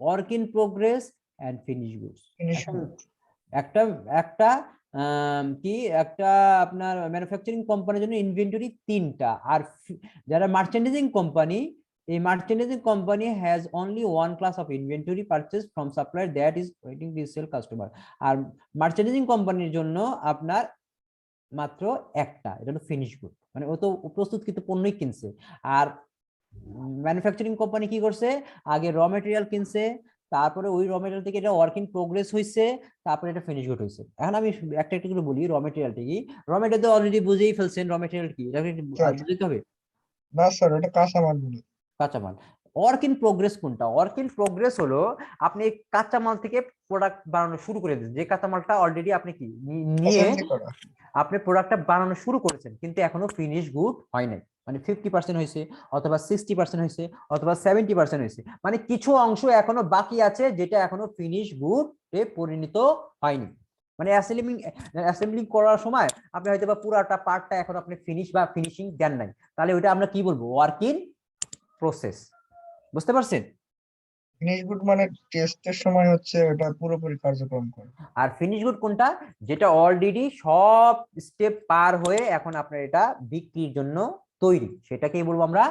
work in progress and finish goods. Finish একটা একটা কি একটা আপনার ম্যানুফ্যাকচারিং কোম্পানির জন্য ইনভেন্টরি 3টা। আর যারা মার্চেন্ডাইজিং কোম্পানি, এই merchandising company has only one class of inventory purchase from supplier that is waiting to sell customer. আর মার্চেন্ডাইজিং কোম্পানির জন্য আপনার মাত্র একটা, এটা হলো ফিনিশ গুড, মানে ও তো প্রস্তুতকৃত পণ্যই কিনছে। আর ম্যানুফ্যাকচারিং কোম্পানি কি করছে? আগে র মেটেরিয়াল কিনছে, তারপরে ওই র মেটেরিয়াল থেকে এটা ওয়ার্ক ইন প্রোগ্রেস হয়েছে, তারপরে এটা ফিনিশ গুড হয়েছে। এখন আমি একটা একটা করে বলি র মেটেরিয়ালটা কি। র মেটেরিয়াল তো অলরেডি বুঝেই ফেলছেন র মেটেরিয়াল কি, এটা আর বুঝতে হবে? না স্যার, ওটা কাঁচামাল বলে। কাঁচামাল। ওয়ার্ক ইন প্রোগ্রেস কোনটা? ওয়ার্ক ইন প্রোগ্রেস হলো আপনি কাঁচামাল থেকে প্রোডাক্ট বানানো শুরু করে দিয়েছেন, যে কাঁচামালটা অলরেডি আপনি কি নিয়ে অ্যাসেম্বলি করা। আপনি প্রোডাক্টটা বানানো শুরু করেছেন, কিন্তু এখনো ফিনিশ গুড হয় নাই। মানে 50% হয়েছে, অথবা 60% হয়েছে, অথবা 70% হয়েছে, মানে কিছু অংশ এখনো বাকি আছে যেটা এখনো ফিনিশ গুড এ পরিণত হয়নি। মানে অ্যাসেম্বলিং করার সময় আপনি হয়তো বা পুরাটা পার্টটা এখন আপনি ফিনিশ বা ফিনিশিং দেন নাই, তাহলে ওইটা আমরা কি বলবো? Work in process. বুঝতে পারছেন? ফিনিশ গুড মানে টেস্টের সময় হচ্ছে এটা পুরোপুরি কার্যক্রম করে। আর ফিনিশ গুড কোনটা? যেটা অলরেডি সব স্টেপ পার হয়ে এখন আপনার এটা বিক্রির জন্য তৈরি, সেটাকেই বলবো আমরা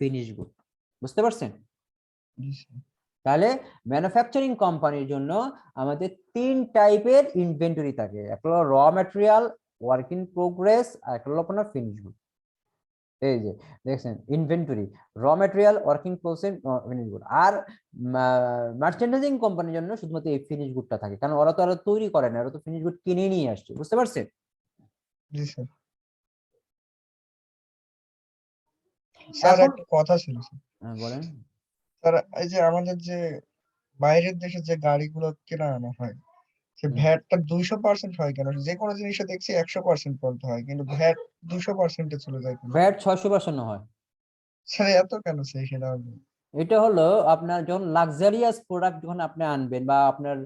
ফিনিশ গুড। বুঝতে পারছেন? জি স্যার। তাহলে ম্যানুফ্যাকচারিং কোম্পানির জন্য আমাদের 3 টাইপের ইনভেন্টরি থাকে। একটা হলো raw material, work in progress, আর একটা হলো আপনার ফিনিশ গুড। এই যে দেখছেন inventory, raw material, working process, finish good. আর মার্চেন্ডাইজিং কোম্পানির জন্য শুধুমাত্র এই ফিনিশ গুডটা থাকে, কারণ ওরা তো আর তৈরি করে না, ওরা তো ফিনিশ গুড কিনে নিয়ে আসছে। বুঝতে পারছেন? জি স্যার। স্যার এখন একটা কথা ছিল স্যার। বলেন। স্যার এই যে আমাদের যে বাইরের দেশে যে গাড়িগুলো কেনা আনা হয়, সে হুম। ভ্যাটটা 200% হয় কেন? যে কোনো জিনিসে দেখছি 100% পর্যন্ত হয়, কিন্তু ভ্যাট 200%-এ চলে যায় কেন? ভ্যাট 600% হয়। স্যার এত কেন স্যার সেটা আমি। এটা হলো আপনার যখন লাক্সারিয়াস প্রোডাক্ট যখন আপনি আনবেন বা আপনার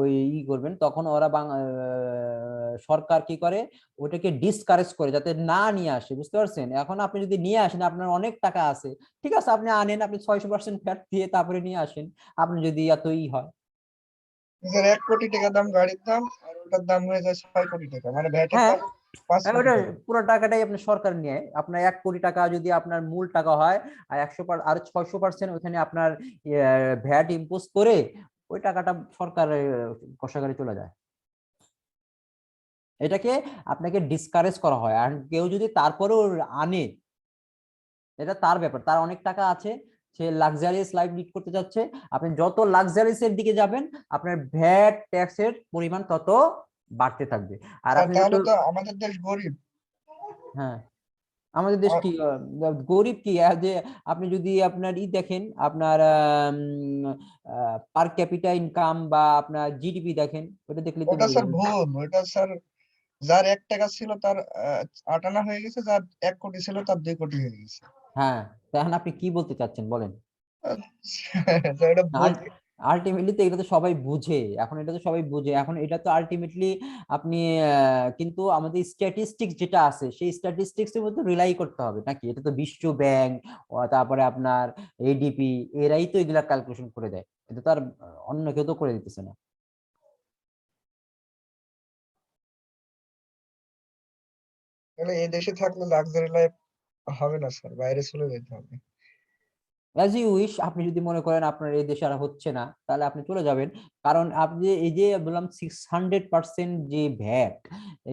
ওই করবেন, তখন ওরা সরকার কি করে, ওটাকে ডিসকারেজ করে যাতে না নিয়ে আসে। বুঝতে পারছেন? এখন আপনি যদি নিয়ে আসেন, আপনার অনেক টাকা আছে, ঠিক আছে আপনি আনেন, আপনি 600% ফ্যাট দিয়ে তারপরে নিয়ে আসেন, আপনি যদি এতই হয়। স্যার 1 কোটি টাকা দাম গাড়ির দাম, আর ওটার দাম হয়ে যায় 6 কোটি টাকা, মানে ভ্যাটের হ্যাঁ, দাম 5 কোটি ওটা টাকা। পুরো টাকাটাই আপনার সরকার নিয়ে। আপনার 1 কোটি টাকা যদি আপনার মূল টাকা হয়, আর 100 আর 600% ওখানে আপনার ভ্যাট ইম্পোজ করে ওই টাকাটা সরকারের কোষাগারে চলে যায়। এটাকে আপনাকে ডিসকারেজ করা হয়। আর কেউ যদি তারপরেও আনে, এটা তার ব্যাপার, তার অনেক টাকা আছে, সে লাক্সারিয়াস লাইফ লিড করতে যাচ্ছে। আপনি যত লাক্সারিয়াস এর দিকে যাবেন, আপনার ভ্যাট ট্যাক্সের পরিমাণ তত বাড়তে থাকবে। আর স্যার আপনি যত তাহলে তো আমাদের দেশ গরিব। হ্যাঁ, আমাদের দেশ কি গরিব কি? যে আপনি যদি আপনার দেখেন, আপনার পার ক্যাপিটা ইনকাম বা আপনার জিডিপি দেখেন, ওটা দেখলে তো ওটা স্যার বুঝবেন। ভুল, ওটা স্যার যার 1 টাকা ছিল তার 8 আনা হয়ে গেছে, যার 1 কোটি ছিল তার 2 কোটি হয়ে গেছে। হ্যাঁ, তখন আপনি কি বলতে চাচ্ছেন বলেন? স্যার এটা ভুল। আলটিমেটলি তো এটা তো সবাই বুঝে, এখন এটা তো সবাই বুঝে, এখন এটা তো আলটিমেটলি আপনি কিন্তু আমাদের স্ট্যাটিস্টিক্স যেটা আছে, সেই স্ট্যাটিস্টিক্স এর মধ্যে রিলাই করতে হবে নাকি? এটা তো বিশ্ব ব্যাংক, তারপরে আপনার এডিপি, এরাই তো এগুলা ক্যালকুলেশন করে দেয়, এটা তো আর অন্য কেউ তো করে দিতেছে না। তাহলে এই দেশে থাকলে লাক্সারি লাইফ হবে না স্যার, বাইরে চলে যেতে হবে। As you wish. আপনি যদি মনে করেন আপনার এই দেশে আর হচ্ছে না, তাহলে আপনি চলে যাবেন। কারণ আপনি এই যে বললাম 600% যে ভ্যাট,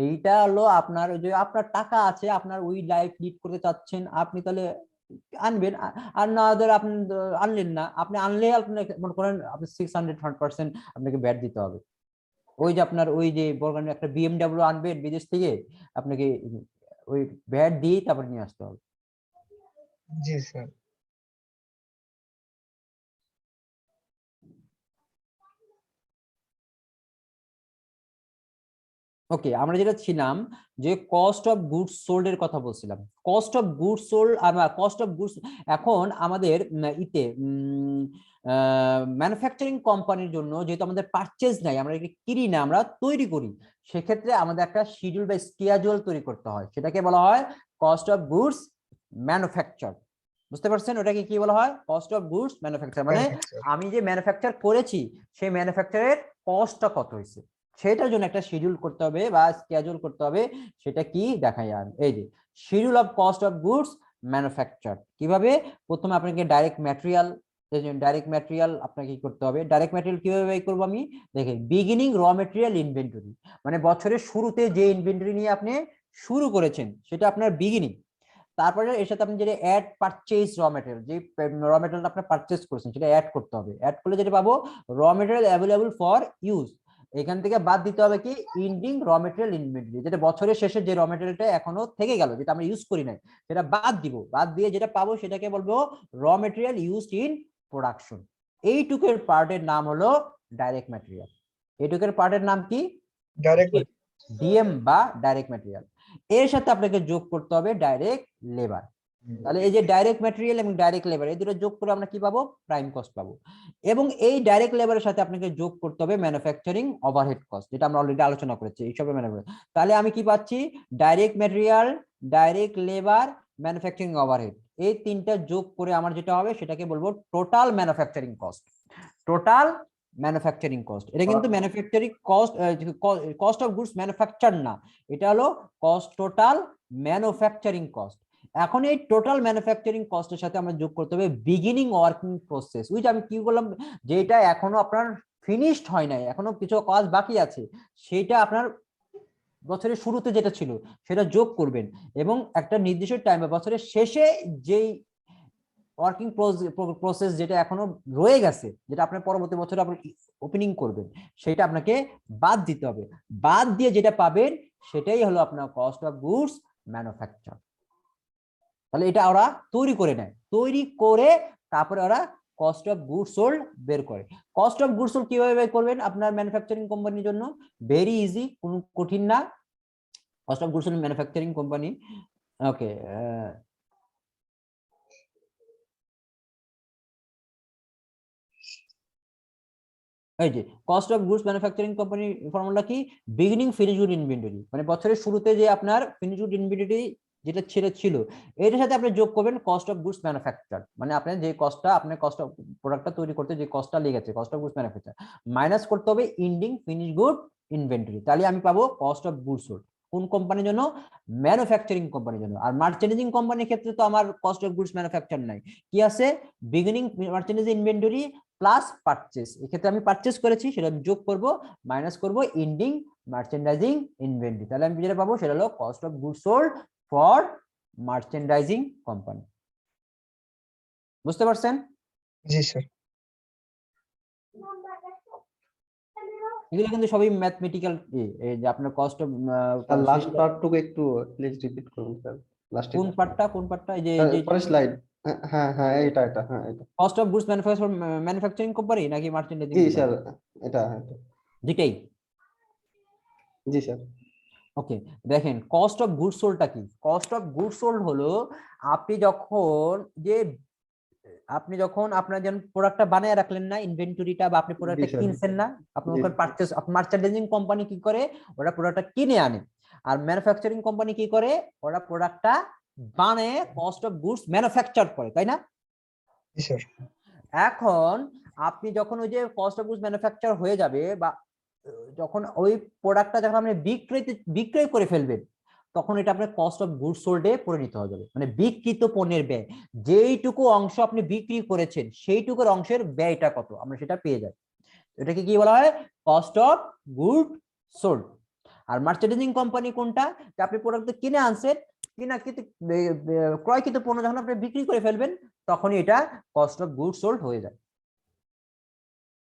এইটা হলো আপনার ওই যে আপনার টাকা আছে, আপনার ওই লাইফ লিড করতে চাচ্ছেন আপনি, তাহলে আনবেন। আর না ধর আপনি আনলেন না, আপনি আনলে আপনি মনে করেন আপনি 600% আপনাকে ভ্যাট দিতে হবে। ওই যে আপনার ওই যে বলবেন একটা বিএমডাব্লিউ আনবেন বিদেশ থেকে, আপনাকে ওই ভ্যাট দিয়েই তারপর নিয়ে আসতে হবে। জি স্যার। ওকে, আমরা যেটা ছিলাম যে কস্ট অফ গুডস সোল্ড এর কথা বলছিলাম। কস্ট অফ গুডস সোল্ড আর কস্ট অফ গুডস, এখন আমাদের ম্যানুফ্যাকচারিং কোম্পানির জন্য যেহেতু আমাদের পারচেজ নাই, আমরা কিনি না, আমরা তৈরি করি, সেক্ষেত্রে আমাদের একটা শিডিউল বা স্কেজুয়াল তৈরি করতে হয়, সেটাকে বলা হয় কস্ট অফ গুডস ম্যানুফ্যাকচার। বুঝতে পারছেন ওটাকে কি বলা হয়? কস্ট অফ গুডস ম্যানুফ্যাকচার, মানে আমি যে ম্যানুফ্যাকচার করেছি সেই ম্যানুফ্যাকচারের কস্টটা কত হয়েছে সেটার জন্য একটা শিডিউল করতে হবে বা স্কেজুল করতে হবে। সেটা কি দেখাই, আর এই যে schedule of cost of goods manufacture কিভাবে। প্রথমে আপনাকে ডাইরেক্ট ম্যাটেরিয়াল আপনাকে কি করতে হবে, ডাইরেক্ট ম্যাটেরিয়াল কিভাবে বের করবো আমি দেখে, বিগিনিং র ম্যাটেরিয়াল ইনভেন্টরি, মানে বছরের শুরুতে যে ইনভেন্টরি নিয়ে আপনি শুরু করেছেন সেটা আপনার বিগিনিং। তারপরে এর সাথে আপনি যেটা অ্যাড পারচেজ র ম্যাটেরিয়াল, যে র ম্যাটেরিয়ালটা আপনি পারচেজ করেছেন সেটা অ্যাড করতে হবে। অ্যাড করলে যেটা পাবো র ম্যাটেরিয়াল অ্যাভেলেবল ফর ইউজ। এখান থেকে বাদ দিতে হবে কি ইন্ডিং র ম্যাটেরিয়াল ইনভেন্টরি, যেটা বছরের শেষে যে র ম্যাটেরিয়ালটা এখনো থেকে গেল যেটা আমরা ইউজ করি নাই সেটা বাদ দিব। বাদ দিয়ে যেটা পাবো সেটাকে বলবো raw material used in production. এইটুকের পার্টের নাম হলো ডাইরেক্ট ম্যাটেরিয়াল। এইটুকের পার্টের নাম কি? ডাইরেক্ট ডিএম বা ডাইরেক্ট ম্যাটেরিয়াল। এর সাথে আপনাকে যোগ করতে হবে ডাইরেক্ট লেবার। তাহলে এই যে ডাইরেক্ট ম্যাটেরিয়াল এবং ডাইরেক্ট লেবার এই দুটো যোগ করে আমরা কি পাবো? প্রাইম কস্ট পাবো। এবং এই ডাইরেক্ট লেবারের সাথে আপনাকে যোগ করতে হবে ম্যানুফ্যাকচারিং ওভারহেড কস্ট, যেটা আমরা অলরেডি আলোচনা করেছি এইসবের ম্যানুফ্যাকচার। তাহলে আমি কি পাচ্ছি? Direct material, direct labour, manufacturing overhead, এই তিনটা যোগ করে আমার যেটা হবে সেটাকে বলবো total manufacturing cost. Total manufacturing cost, এটা কিন্তু manufacturing cost, cost of goods manufacture না, এটা হলো কস্ট টোটাল ম্যানুফ্যাকচারিং কস্ট। এখন এই টোটাল ম্যানুফ্যাকচারিং কস্টের সাথে আমরা যোগ করতে হবে বিগিনিং ওয়ার্কিং প্রসেস, উইচ আমি কি বললাম যেটা এখনো আপনার ফিনিশড হয় নাই, এখনো কিছু কাজ বাকি আছে, সেটা আপনার বছরের শুরুতে যেটা ছিল সেটা যোগ করবেন। এবং একটা নির্দিষ্ট টাইম বছরের শেষে যেই ওয়ার্কিং প্রসেস যেটা এখনো রয়ে গেছে, যেটা আপনার পরবর্তী বছরে আপনি ওপেনিং করবেন, সেটা আপনাকে বাদ দিতে হবে। বাদ দিয়ে যেটা পাবেন সেটাই হলো আপনার কস্ট অফ গুডস ম্যানুফ্যাকচার। তাহলে এটা ওরা তৈরি করে নেয়, তৈরি করে তারপরে ওরা কস্ট অফ গুডস সোল্ড বের করে। কস্ট অফ গুডস সোল্ড কিভাবে বের করবেন আপনার ম্যানুফ্যাকচারিং কোম্পানির জন্য? ভেরি ইজি, কোনো কঠিন না। Cost of goods sold manufacturing company, okay, এই যে কস্ট অফ গুডস ম্যানুফ্যাকচারিং কোম্পানির ফর্মুলা কি? বিগিনিং ফিনিশড গুড ইনভেন্টরি, মানে বছরের শুরুতে যে আপনার ফিনিশড গুড ইনভেন্টরি যেটা ছিল এটার সাথে আপনি যোগ করবেন কস্ট অফ গুডস ম্যানুফ্যাকচার, মানে আপনার যে কস্টটা আপনার কস্ট অফ প্রোডাক্টটা তৈরি করতে যে কস্টটা লেগেছে cost of goods manufacture, minus করতে হবে ইন্ডিং ফিনিশড গুড ইনভেন্টরি। তাহলে আমি পাবো কস্ট অফ গুডস সোল্ড। কোন কোম্পানির জন্য? ম্যানুফ্যাকচারিং কোম্পানির জন্য। আর মার্চেন্ডিজিং কোম্পানির ক্ষেত্রে তো আমার কস্ট অফ গুডস ম্যানুফ্যাকচার নাই, কি আছে? Beginning merchandising inventory plus purchase. এক্ষেত্রে আমি পারচেজ করেছি সেটা আমি যোগ করব, মাইনাস করব ইন্ডিং মার্চেন্ডাইজিং ইনভেন্টরি। তাহলে আমি যেটা পাবো সেটা হলো cost of goods sold for merchandising company. বুঝতে পারছেন? জি স্যার। এগুলো কিন্তু সবই ম্যাথমেটিক্যাল, এই যে আপনার কস্ট অফ, আর লাস্ট পার্টটুকু একটু প্লিজ রিপিট করুন স্যার। লাস্ট কোন পার্টটা এই যে পরের স্লাইড। হ্যাঁ হ্যাঁ এটা হ্যাঁ এটা cost of goods manufacturing company নাকি মার্চেন্ডাইজিং? জি স্যার এটা দুটেই। জি স্যার। ওকে, দেখেন কস্ট অফ গুডস সোল্ডটা কি? কস্ট অফ গুডস সোল্ড হলো আপনি যখন আপনার যেন প্রোডাক্টটা বানিয়ে রাখলেন না, ইনভেন্টরিটা, বা আপনি প্রোডাক্টটা কিনছেন না, আপনি ওখানে পারচেজ, মার্চেন্ডাইজিং কোম্পানি কি করে? ওরা প্রোডাক্টটা কিনে আনে। আর ম্যানুফ্যাকচারিং কোম্পানি কি করে? ওরা প্রোডাক্টটা বানায় কস্ট অফ গুডস ম্যানুফ্যাকচার করে, তাই না? জি স্যার। এখন আপনি যখন ওই যে কস্ট অফ গুডস ম্যানুফ্যাকচার হয়ে যাবে, বা যখন ওই প্রোডাক্টটা যখন আপনি বিক্রয় করে ফেলবেন, তখন এটা আপনার কস্ট অফ গুডস সোল্ডে পরিণত হয়ে যাবে, মানে বিক্রিত পণ্যের ব্যয়। যেইটুকু অংশ আপনি বিক্রি করেছেন সেইটুকুর অংশের ব্যয়টা কত আমরা সেটা পেয়ে যাই। এটাকে কি বলা হয়? Cost of good sold. আর মার্চেন্ডাইজিং কোম্পানি কোনটা? যে আপনি প্রোডাক্ট কিনে আনছেন, ক্রয়কৃত পণ্য যখন আপনি বিক্রি করে ফেলবেন তখনই এটা কস্ট অফ গুড সোল্ড হয়ে যায়।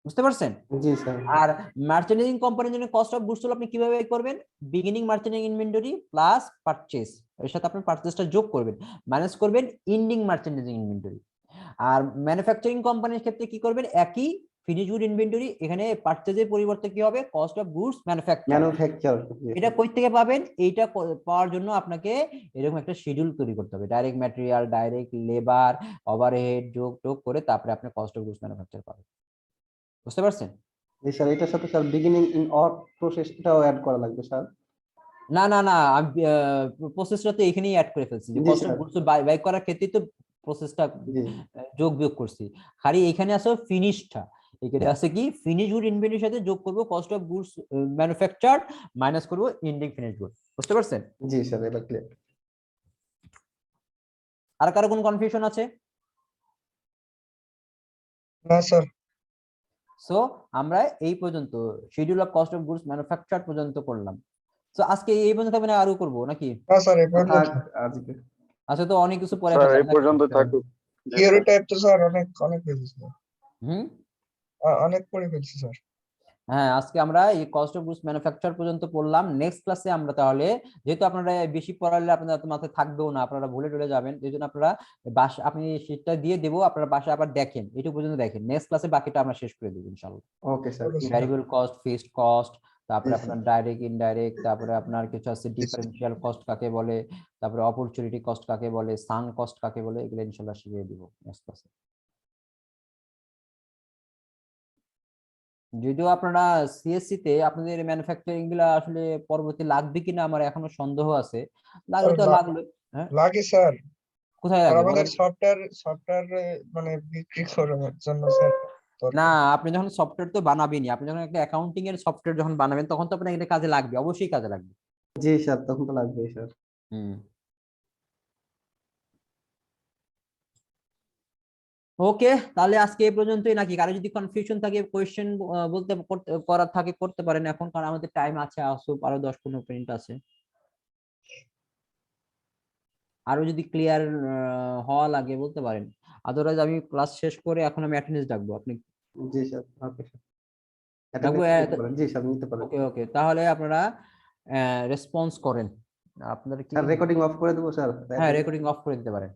বুঝতে পারছেন? জি স্যার। আর মার্চেন্ডাইজিং কোম্পানির জন্য কস্ট অফ গুডস সোল্ড আপনি কিভাবে করবেন? Beginning merchandising inventory plus purchase, এর সাথে আপনি পারচেজটা যোগ করবেন, মাইনাস করবেন ইন্ডিং মার্চেন্ডাইজিং ইনভেন্টরি। আর ম্যানুফ্যাকচারিং কোম্পানির ক্ষেত্রে কি করবেন? একই ফিনিশ গুড ইনভেন্টরি, এখানে পারচেজের পরিবর্তে কি হবে, cost of goods manufacture. Manufacture. এটা কই থেকে পাবেন, এইটা পাওয়ার জন্য আপনাকে এরকম একটা শিডিউল তৈরি করতে হবে, direct material, direct labour, overhead যোগ টোগ করে তারপরে আপনি কস্ট অফ গুডস ম্যানুফ্যাকচার পাবেন। বুঝতে পারছেন? জি স্যার, এটার সাথে sir beginning in or process এটাও অ্যাড করা লাগবে স্যার। না না না, আমি প্রসেসটা তো এখানেই অ্যাড করে ফেলছি, যে জি cost of sir. Goods buy করার ক্ষেত্রে তো প্রসেসটা জি যোগ বিয়োগ করছি, খালি এখানে আছে ফিনিশটা, এখানে আছে কি ফিনিশ গুড ইনভেন্টরির সাথে যোগ করব cost of goods manufacture, minus করব এন্ডিং ফিনিশ গুড। বুঝতে পারছেন? জি স্যার, এবার ক্লিয়ার। আর কারো কোনো কনফিউশন আছে? না স্যার। সো আমরা এই পর্যন্ত schedule of cost of goods manufacture পর্যন্ত করলাম। সো আজকে এই পর্যন্ত থাকবে না আরো করব নাকি? না স্যার, এই পর্যন্ত আজকে আচ্ছা, তো অনেক কিছু পরে স্যার ফেললাম এই নাকি? পর্যন্ত থাকুক। থিওরি টাইপ তো স্যার অনেক অনেক পেয়েছি স্যার, হুম, অনেক পড়ে ফেলছি স্যার। হ্যাঁ, আজকে আমরা এই কস্ট অফ গুডস ম্যানুফ্যাকচার পর্যন্ত পড়লাম। নেক্সট ক্লাসে আমরা তাহলে, যেহেতু আপনারা বেশি পড়ালে আপনাদের তো মাথায় থাকবেও না, আপনারা ভুলে টুলে যাবেন, এই জন্য আপনারা আমি শীটটা দিয়ে দেবো, আপনারা বাসায় আবার দেখেন, এটুকু পর্যন্ত দেখেন, নেক্সট ক্লাসে বাকিটা আমরা শেষ করে দেবো ইনশাআল্লাহ। Okay sir. Variable cost, fixed cost, তারপরে Yes, আপনার ডাইরেক্ট ইনডাইরেক্ট, তারপরে আপনার কিছু আছে ডিফারেন্সিয়াল কস্ট কাকে বলে, তারপরে অপরচুনিটি কস্ট কাকে বলে, সাঙ্ক কস্ট কাকে বলে, এগুলো ইনশাআল্লাহ শিখিয়ে দিব নেক্সট ক্লাসে। যদিও আপনারা সিএসসি তে আপনাদের ম্যানুফ্যাকচারিং গুলা আসলে পরবর্তী লাগবে কিনা আমার এখনো সন্দেহ আছে, লাগলে তো লাগলো। হ্যাঁ, লাগে স্যার, কোথায় আর লাগবে আমাদের বলেন? সফটওয়্যার মানে বিক্রি করার জন্য স্যার না, আপনি যখন সফটওয়্যার তো বানাবেনই, আপনি যখন একটা অ্যাকাউন্টিং এর সফটওয়্যার যখন বানাবেন তখন তো আপনার এটা কাজে লাগবে, অবশ্যই কাজে লাগবে। জি স্যার, তখন তো লাগবেই স্যার। হুম, ওকে, তাহলে আজকে এই পর্যন্তই নাকি? কারো যদি কনফিউশন থাকে, কোয়েশ্চেন করার থাকে করতে পারেন এখন, কারণ আমাদের টাইম আছে, আসুপ আরো 10-15 মিনিট আছে। আরো যদি ক্লিয়ার হওয়া লাগে বলতে পারেন, আদারওয়াইজ আমি ক্লাস শেষ করে এখন আমি অ্যাটেন্ডেন্স ডাকবো। আপনি জি স্যার, ওকে স্যার। ডাকবো? অ্যাটেন্ডেন্স নিতে পারেন। জি স্যার, নিতে পারেন। ওকে ওকে, তাহলে আপনারা রেসপন্স করেন। আপনারা কি, স্যার রেকর্ডিং অফ করে দেবো স্যার? হ্যাঁ, রেকর্ডিং অফ করে দিতে পারেন।